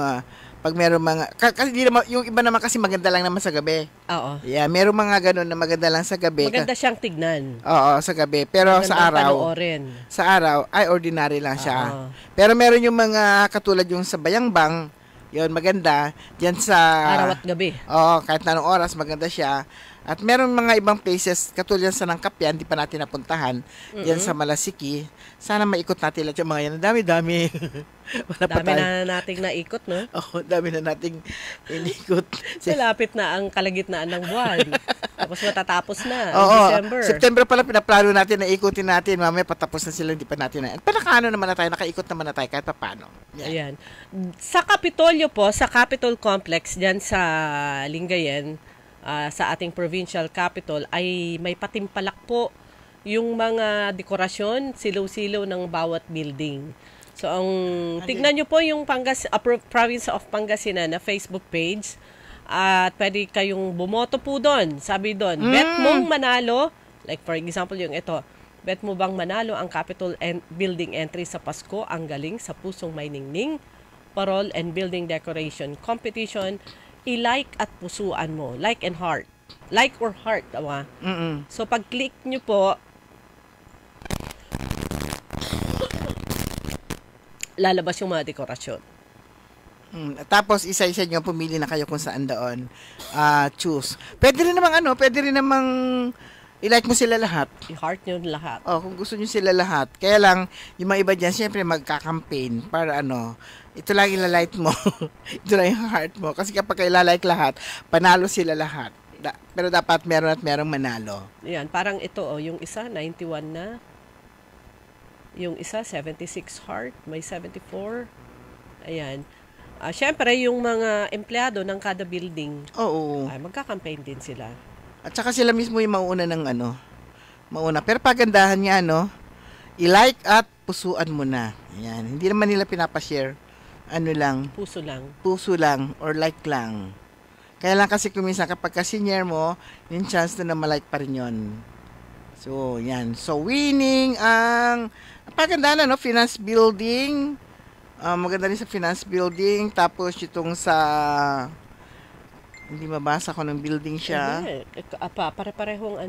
pag meron mga kasi yung iba naman kasi maganda lang naman sa gabi. Oo. Yeah, meron mga ganun na maganda lang sa gabi. Maganda siyang tignan. Oo, sa gabi. Pero sa araw, ay ordinary lang siya. Pero meron yung mga katulad yung sa Bayangbang, yun maganda. Diyan sa araw at gabi. Oo, kahit na anong oras maganda siya. At meron mga ibang places, katulad sa Nangkapyan, di pa natin napuntahan, yan sa Malasiki. Sana maikot natin lahat yung mga yan. Dami-dami. Dami na nating naikot, no? Oo, dami na nating inikot. Malapit na ang kalagitnaan ng buwan. Tapos matatapos na, December. September pala pinaplano natin na ikutin natin. Mamaya patapos na sila, hindi pa natin na. Panakano naman na tayo, nakaikot naman na tayo kahit pa paano. Ayan. Sa Kapitolyo po, sa Capitol Complex, dyan sa Lingayen, sa ating provincial capital ay may patimpalak po yung mga dekorasyon, silaw-silaw ng bawat building. So, tignan nyo po yung Province of Pangasinan na Facebook page at pwede kayong bumoto po doon. Sabi doon, bet mong manalo, like for example yung ito, bet mo bang manalo ang Capitol Building entry sa Pasko, ang galing sa pusong may ningning, parol and building decoration competition, i-like at pusuan mo. Like and heart. Like or heart, tawa. So, pag-click nyo po, lalabas yung mga dekorasyon. Tapos, isa-isa nyo, pumili na kayo kung saan doon. Choose. Pwede rin namang i-like mo sila lahat. I-heart nyo lahat. Kung gusto nyo sila lahat. Kaya lang, yung mga iba dyan, siyempre magka-campaign para ito lang ilalight mo. Ito lang yung heart mo. Kasi kapag ilalike lahat, panalo sila lahat. Pero dapat merong manalo. Yan, parang ito, yung isa, 91 na. Yung isa, 76 heart. May 74. Ayan. Siyempre, yung mga empleyado ng kada building, ay magka-campaign din sila. At saka sila mismo yung mauna ng mauna. Pero pagandahan niya, i-like at pusuan mo na. Ayan. Hindi naman nila pinapashare. Puso lang. Puso lang or like lang. Kaya lang kasi kuminsan kapag ka-senior mo, yung chance na ma-like pa rin yun. So, yan. So, winning ang paganda na, finance building. Maganda rin sa finance building. Tapos, itong sa Hindi mabasa kung ng building siya. Pare-parehong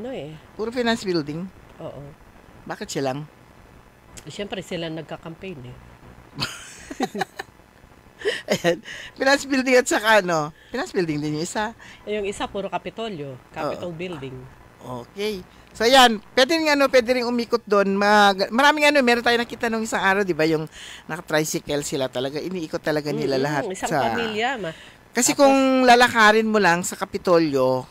Puro finance building? Oo. Bakit silang? Siyempre sila nagka-campaign Ayan. Finance building at saka Finance building din yung isa. Yung isa puro Kapitolyo. Capitol Building. Okay. So ayan, pwede rin umikot doon. Maraming meron tayo nakita nung isang araw, 'di ba, yung naka-tricycle sila talaga. Iniikot talaga nila lahat isang pamilya. Kasi kung lalakarin mo lang sa Kapitolyo,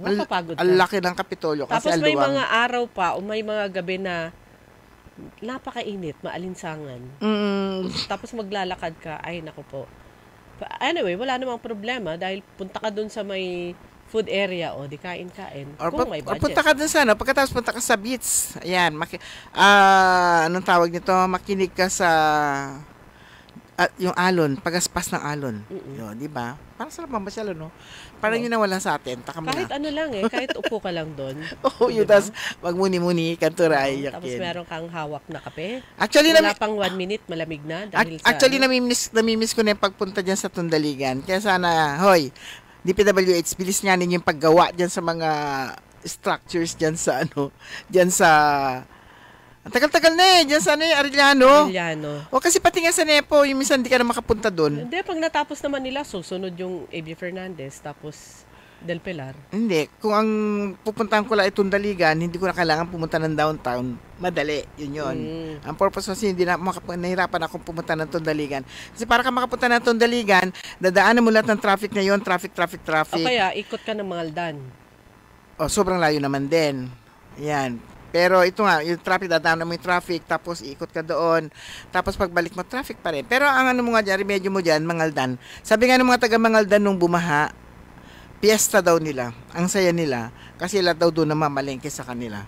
ang laki ng Kapitolyo kasi tapos may mga araw pa o may mga gabi na napakainit, maalinsangan. Tapos maglalakad ka, ay naku po. Anyway, wala namang problema dahil punta ka dun sa may food area o di kain-kain. Kung may budget. Punta ka dun sa pagkatapos punta ka sa beach. Ayan, anong tawag nito? Makinig ka sa yung alon, pagaspas ng alon. Yun, di ba? Parang sarap mamasyal, Parang yun na wala sa atin. Kahit lang kahit upo ka lang doon. Yun, tas magmuni-muni, kanturay, yakin. Tapos meron kang hawak na kape. Actually, wala pang 1 minute, malamig na. Dahil actually, namimiss ko na yung pagpunta dyan sa Tundaligan. Kaya sana, DPWH, bilis nga ninyo yung paggawa dyan sa mga structures dyan sa ang tagal-tagal na dyan sa Arellano. O kasi pati nga sa Nepo, yung minsan hindi ka na makapunta doon. Hindi, pag natapos naman nila, susunod yung A.B. Fernandez, tapos Del Pilar. Hindi, kung ang pupuntahan ko lang ay Tundaligan, hindi ko na kailangan pumunta ng downtown. Madali, yun. Ang purpose kasi hindi na nahirapan akong pumunta ng Tundaligan. Kasi para ka makapunta ng Tundaligan, dadaanan mo lahat ng traffic na yun, traffic. O kaya, ikot ka ng Mangaldan. Sobrang layo naman din. Yan. Pero ito nga, yung traffic, dadaan mo yung traffic, tapos ikot ka doon, tapos pagbalik mo, traffic pa rin. Pero ang mo nga dyan, remedyo mo dyan, Mangaldan. Sabi nga ng mga taga Mangaldan nung bumaha, piyesta daw nila, ang saya nila, kasi lahat daw doon na mamalengke sa kanila.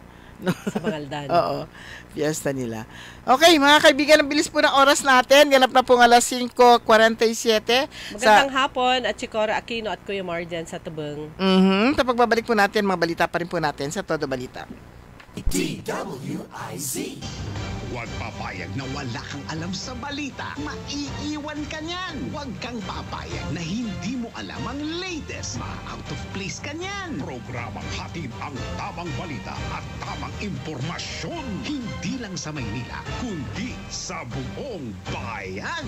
Sa Mangaldan. Oo, piyesta nila. Okay, mga kaibigan, ang bilis po ng oras natin. Ganap na po alas 5:47. Magandang hapon at Chicora Aquino at Kuya Marjan sa Tubeng. Sa pagbabalik po natin, mga balita pa rin po natin sa Todo Balita. DWIZ. Huwag papayag na wala kang alam sa balita. Maiiwan ka niyan. Huwag kang papayag na hindi mo alam ang latest. Out of place ka niyan. Programang hatid ang tamang balita at tamang impormasyon. Hindi lang sa Maynila, Kundi sa buong bayan.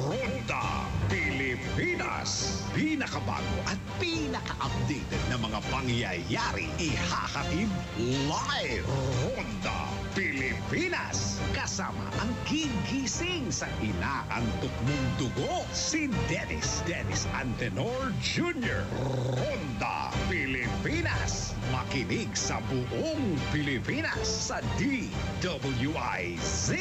Ronda Pilipinas. Pinakabago at pinaka-updated na mga pangyayari. Ihahatid live. Ronda Pilipinas. Kasama ang gigising sa inaantok mong dugo, si Dennis Antenor Jr. Ronda Pilipinas. Makinig sa buong Pilipinas sa DWIZ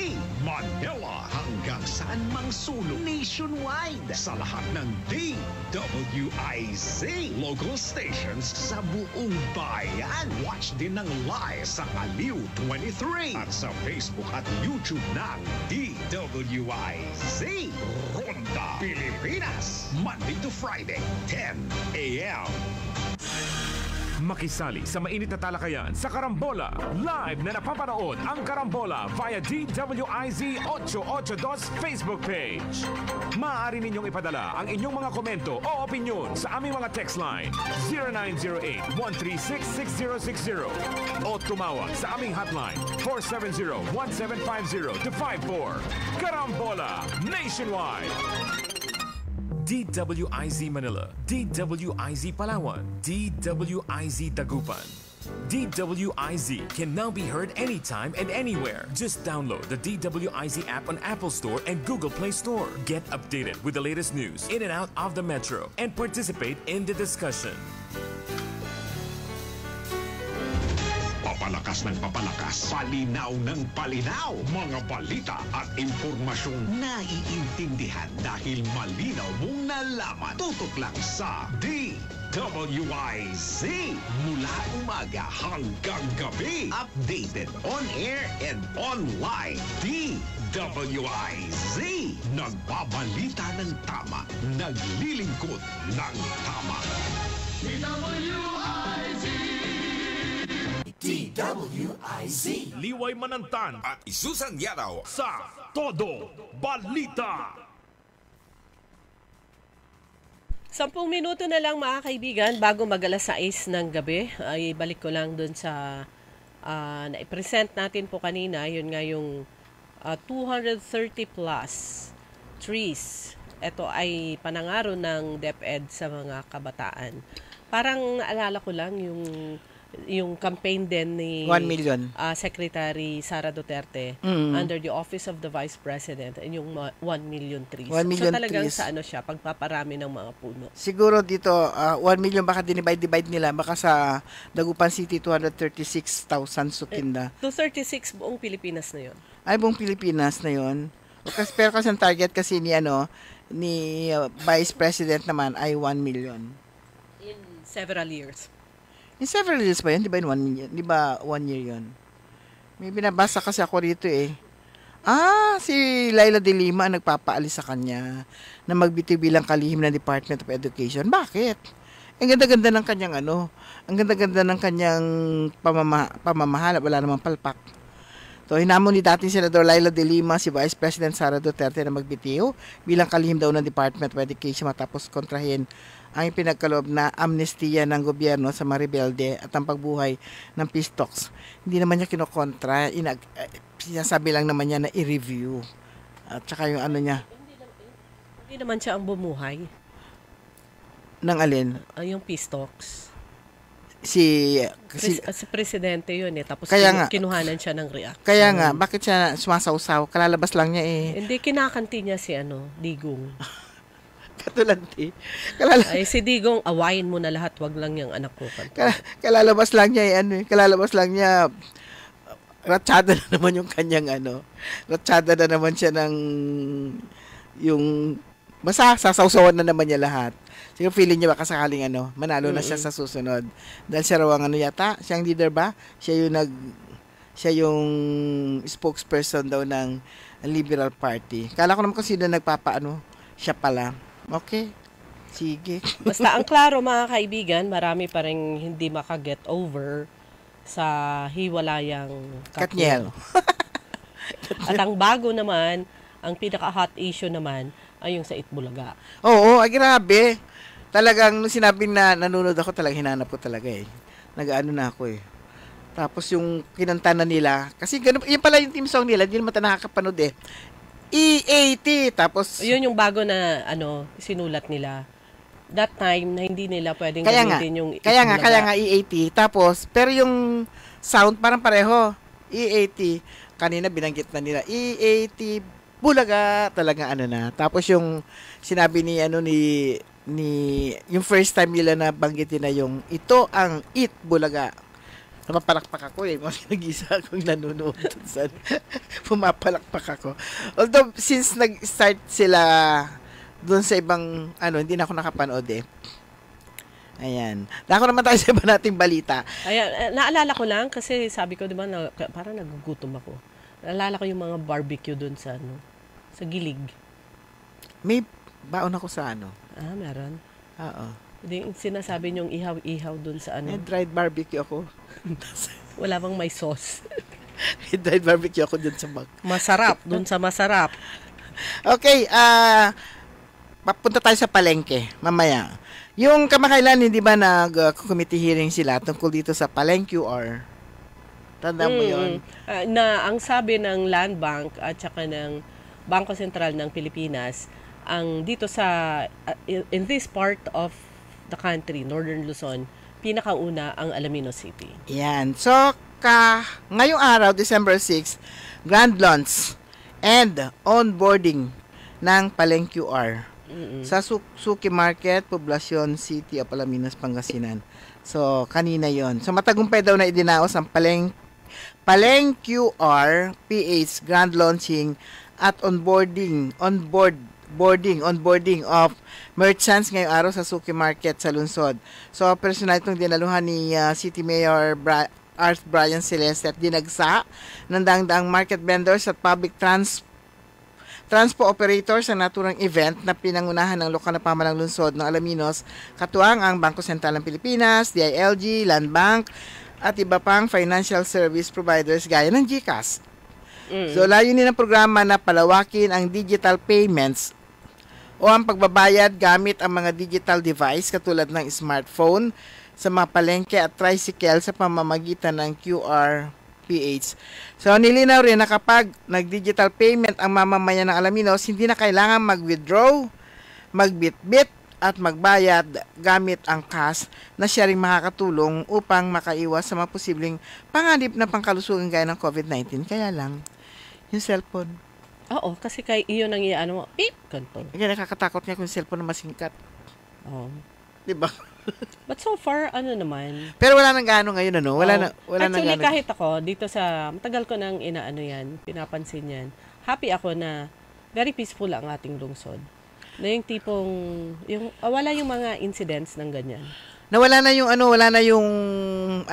Manila hanggang saan mang sulong nationwide sa lahat ng DWIZ local stations sa buong bayan. Watch din ng live sa Aliw 23 at sa Facebook at YouTube ng DWIZ Ronda Pilipinas, Monday to Friday, 10 a.m. Makisali sa mainit na talakayan sa Karambola. Live na napapanood ang Karambola via DWIZ 882 Facebook page. Maaari ninyong ipadala ang inyong mga komento o opinyon sa aming mga text line 0908-136-6060 o tumawag sa aming hotline 470-1750-54. Karambola Nationwide! DWIZ Manila, DWIZ Palawan, DWIZ Dagupan. DWIZ can now be heard anytime and anywhere. Just download the DWIZ app on Apple Store and Google Play Store. Get updated with the latest news in and out of the metro and participate in the discussion. Papalakas ng papalakas, palinaw ng palinaw. Mga balita at impormasyong naiintindihan dahil malinaw mong nalaman. Tutok lang sa DWIZ. Mula umaga hanggang gabi. Updated on air and online. DWIZ. Nagbabalita ng tama. Naglilingkod ng tama. DWIZ. Liway Manantan at Isusan Yaraw sa Todo Balita. 10 minuto na lang mga kaibigan bago mag-alas 6 ng gabi. Ay balik ko lang dun sa na-present natin po kanina. Yun nga yung 230 plus trees. Ito ay panangaro ng DepEd sa mga kabataan. Parang naalala ko lang yung campaign din ni 1 million. Secretary Sara Duterte under the Office of the Vice President, yung 1 million trees. 1 million so talagang trees. sa siya, pagpaparami ng mga puno. Siguro dito, 1 million baka divide nila. Baka sa Dagupan City, 236,000 sukinda. 236 buong Pilipinas na yon. Ay, buong Pilipinas na yon. Pero kasi ang target kasi ni Vice President naman ay 1 million. In several years. In several years ba yun? Di ba in 1 million? Di ba 1 year yun? May binabasa kasi ako rito eh. Si Laila de Lima ang nagpapaalis sa kanya na magbitiw bilang kalihim ng Department of Education. Bakit? Ang ganda-ganda ng kanyang ang ganda-ganda ng kanyang pamamahal. Wala namang palpak. So, hinamon ni dating Senador Laila de Lima si Vice President Sara Duterte na magbitiw bilang kalihim daw ng Department of Education matapos kontrahin ang pinagkaloob na amnestiya ng gobyerno sa mga rebelde at ang pagbuhay ng peace talks. Hindi naman niya kinokontra, sinasabi lang naman niya na i-review. At saka yung niya. Hindi naman siya ang bumuhay. Ng alin? Yung peace talks. Si presidente yun eh. Tapos kinuhanan siya ng reaction. Kaya nga, bakit siya sumasawsaw? Kalalabas lang niya eh. Hindi, kinakanti niya si Digong. Katulante. Ay, si Digong, awayin mo na lahat, wag lang yung anak ko. Kalalabas lang niya kalalabas lang niya, ratsada na naman yung kanyang ratsada na naman siya ng yung basta sasawsawan na naman niya lahat. Siguro feeling niya baka sakaling manalo na siya sa susunod. Dahil siya raw ang yata, siyang leader ba? Siya yung spokesperson daw ng Liberal Party. Kala ko naman kung sino siya pala. Okay. Sige. Basta ang klaro mga kaibigan, marami pa rin hindi makaget over sa hiwalayang Katniel. At ang bago naman, ang pinaka-hot issue naman, ay yung sa Itbulaga. Oo, grabe. Talagang nung sinabi na nanonood ako, talagang hinanap ko talaga eh. Nag-ano na ako eh. Tapos yung kinanta na nila, kasi ganun, yun pala yung team song nila, hindi naman nakakapanood eh. E80, tapos yun yung bago na sinulat nila. That time na hindi nila pwedeng gamitin yung kaya nga E80, tapos pero yung sound parang pareho. E80, kanina binanggit na nila E80 Bulaga, talaga na. Tapos yung sinabi ni yung first time nila na banggitin na yung ito ang It Bulaga. Napapalakpak ako eh. Mas nag-isa akong nanonood. Pumapalakpak ako. Although, since nag-start sila doon sa ibang, hindi na ako nakapanood eh. Ayan. Dako naman tayo sa iba nating balita. Ayan, naalala ko lang kasi sabi ko, di ba, parang nagugutom ako. Naalala ko yung mga barbecue doon sa gilig. May baon ako sa meron? Oo. Hindi, sinasabi niyong ihaw-ihaw doon sa May dried barbecue ako. Wala bang may sauce? May dried barbecue ako dun sa bag. Masarap, dun sa masarap. Okay, papunta tayo sa palengke mamaya. Yung kamakailan, hindi ba nag-committee hearing sila tungkol dito sa PalengQR? Tanda mo yun? Na ang sabi ng Land Bank at saka ng Bangko Sentral ng Pilipinas, ang dito sa in this part of the country, Northern Luzon, pinakauna ang Alaminos City. Yan. So, ngayong araw, December 6, grand launch and onboarding ng PalengQR sa Suki Market, Poblacion City of Alaminos, Pangasinan. So, kanina yon. So, matagumpay daw na idinaos ang PalengQR PH grand launching at onboarding of merchants ngayong araw sa Suki Market sa Lungsod. So, personal itong dinaluhan ni City Mayor Art Brian Celeste at dinagsa ng daang market vendors at public transpo operators ang naturang event na pinangunahan ng lokal na pamahalang lungsod ng Alaminos, katuwang ang Bangko Sentral ng Pilipinas, DILG, Land Bank, at iba pang financial service providers gaya ng GCash. So, layunin ng programa na palawakin ang digital payments o ang pagbabayad gamit ang mga digital device katulad ng smartphone sa mga palengke at tricycle sa pamamagitan ng QRPH. So, nilinaw rin na kapag nag-digital payment ang mamamayan ng Alaminos, hindi na kailangan mag-withdraw, mag-bitbit, at magbayad gamit ang cash na siya rin makakatulong upang makaiwas sa mga posibleng panganib na pangkalusugan gaya ng COVID-19. Kaya lang, yung cellphone. Oo, kasi kay iyon ang iano mo, kanto. Kaya nakakatakot nga kung cellphone na masingkat. Oo. Diba? But so far, ano naman. Pero wala nang gaano ngayon, ano? Wala Actually, nang kahit ako, dito sa, matagal ko nang inaano yan, pinapansin yan. Happy ako na very peaceful ang ating lungsod. Na yung tipong, wala yung mga incidents ng ganyan. Wala na yung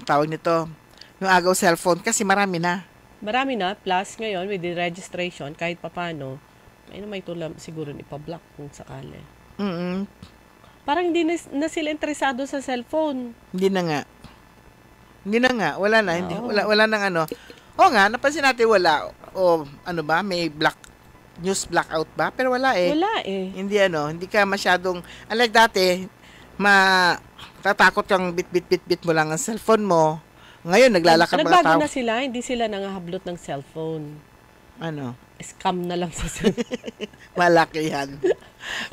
tawag nito, yung agaw cellphone kasi marami na. Marami na, plus ngayon with the registration, kahit papano, may tulam siguro ipablock kung sakali. Parang hindi na sila interesado sa cellphone. Hindi na nga, wala na, wala nang ano. Oo nga, napansin natin wala, may news blackout ba? Pero wala eh. Wala eh. Hindi ka masyadong, unlike dati, tatakot kang bit mo lang ang cellphone mo. Ngayon, naglalakad mga tao. Nagbago na sila, hindi sila nangahablot ng cellphone. Ano? Scam na lang sa cellphone. Malaki yan.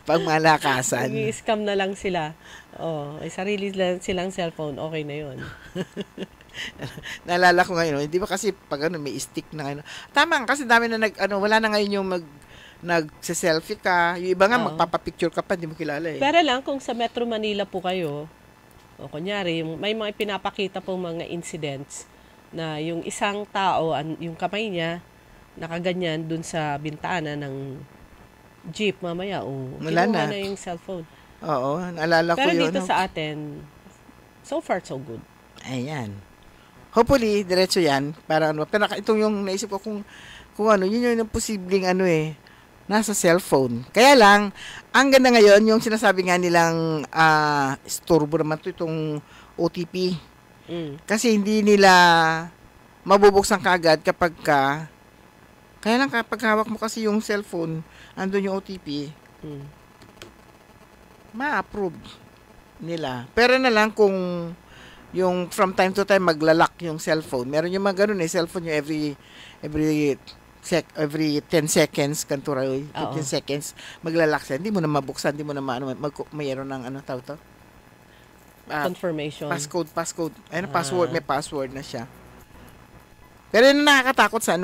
Pag malakasan. Scam na lang sila. Sarili silang cellphone, okay na yun. Naalala ko ngayon, hindi ba kasi pag may stick na ngayon. Tama, kasi dami na wala na ngayon yung nagse-selfie ka. Yung iba nga, magpapapicture ka pa, hindi mo kilala eh. Pero lang, kung sa Metro Manila po kayo, kunyari, may mga pinapakita pong mga incidents na yung isang tao, yung kamay niya, nakaganyan dun sa bintana ng jeep mamaya, kinuha na yung cellphone. Oo, naalala ko yun. Pero dito sa atin, so far so good. Ayan. Hopefully, diretso yan. Pero itong yung naisip ko kung yun yung posibleng nasa cellphone. Kaya lang, ang ganda ngayon, yung sinasabi nga nilang istorbo naman itong OTP. Kasi hindi nila mabubuksan kaagad kapag kaya lang kapag hawak mo kasi yung cellphone, andun yung OTP, ma-approve nila. Pero na lang kung yung from time to time maglalak yung cellphone. Meron yung mga ganun cellphone yung every 10 seconds, 15 seconds, maglalak siya. Hindi mo na mabuksan, hindi mo na mayroon ng tawag to? Confirmation. Passcode. Password, may password na siya. Pero yun nakakatakot sa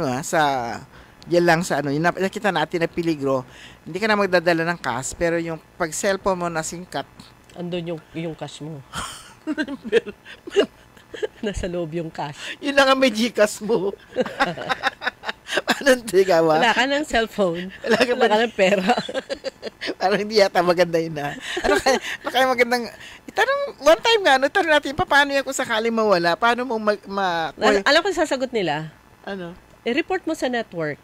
yan lang sa yung nakita natin na peligro, hindi ka na magdadala ng cash, pero yung pag cellphone mo nasingkat, andun yung cash mo. Nasa loob yung cash. Yun lang ang may Gcash mo. Paano wala ka ng cellphone. Wala ka ng pera. Parang hindi yata maganda yun na. Ano kaya magandang itanong, one time nga, itanong natin, paano yan kung sakaling mawala? Paano mo alam ko sasagot nila. Ano? I-report mo sa network.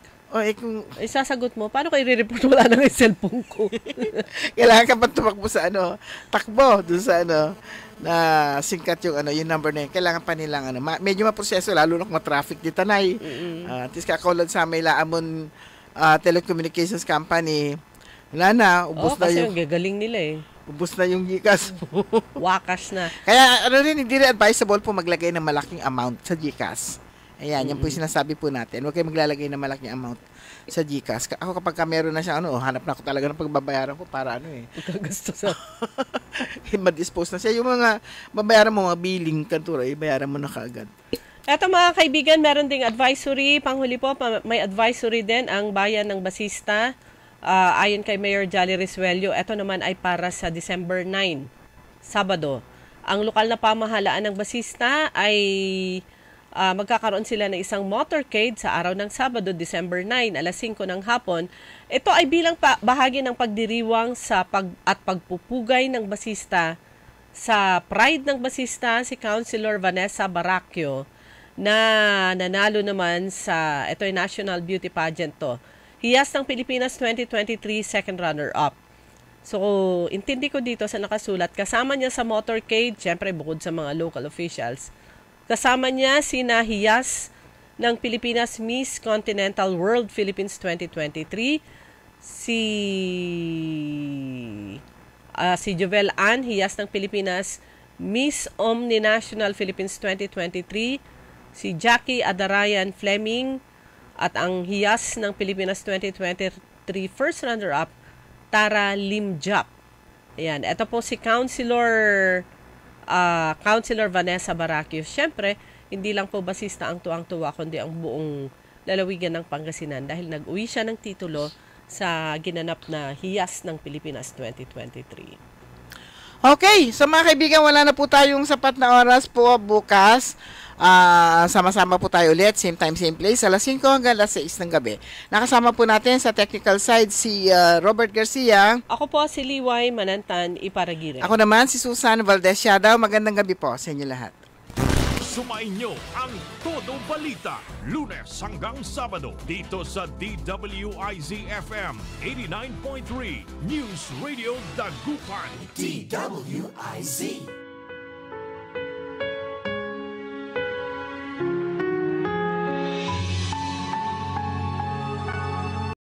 Kung isasagot mo, paano ko i-report? Wala na yung cellphone ko. Kailangan ka pa tumakbo sa takbo dun sa na singkat yung yung number na yun. Kailangan pa nilang medyo maproseso, lalo na kung ma-traffic di Tanay. At least kakaulad sa may Laamon Telecommunications Company, wala na, ubos na kasi yung gagaling nila eh. Ubos na yung Gcash. Wakas na. Kaya hindi rin advisable po maglagay ng malaking amount sa Gcash. Ayan, yan po yung sinasabi po natin. Huwag kayo maglalagay ng malaking amount sa Gcash. Ako kapag meron na siya, hanap na ako talaga ng pagbabayaran ko para gusto sa ma-dispose na siya. Yung mga babayaran mo, mga billing kantura, bayaran mo na kaagad. Eto mga kaibigan, meron ding advisory. Panghuli po, may advisory din ang bayan ng Basista. Ayon kay Mayor Jolly Risuelio, ito naman ay para sa December 9, Sabado. Ang lokal na pamahalaan ng Basista ay magkakaroon sila ng isang motorcade sa araw ng Sabado, December 9, alas 5 ng hapon. Ito ay bilang bahagi ng pagdiriwang at pagpupugay ng Basista sa Pride ng Basista, si Councilor Vanessa Baracchio, na nanalo naman sa, ito ay National Beauty Pageant to. Hiyas ng Pilipinas 2023 second runner-up. So, intindi ko dito sa nakasulat, kasama niya sa motorcade, syempre bukod sa mga local officials, kasama niya sina Hiyas ng Pilipinas Miss Continental World Philippines 2023, si Jovel Ann, Hiyas ng Pilipinas, Miss Omni-National Philippines 2023, si Jackie Adarayan Fleming, at ang Hiyas ng Pilipinas 2023 first runner-up, Tara Limjap. Ayan, ito po si Councilor Vanessa Baracchio. Siyempre, hindi lang po basista ang tuwang-tuwa, kundi ang buong lalawigan ng Pangasinan dahil nag-uwi siya ng titulo sa ginanap na Hiyas ng Pilipinas 2023. Okay, so mga kaibigan, wala na po tayong sapat na oras po bukas. Sama-sama po tayo ulit, same time, same place, alas 5 hanggang alas 6 ng gabi. Nakasama po natin sa technical side si Robert Garcia. Ako po si Liway Manantan Iparagire. Ako naman si Susan Valdez Siadaw. Magandang gabi po sa inyo lahat. Sumainyo ang Todo Balita, Lunes hanggang Sabado, dito sa DWIZ-FM 89.3 News Radio Dagupan. DWIZ.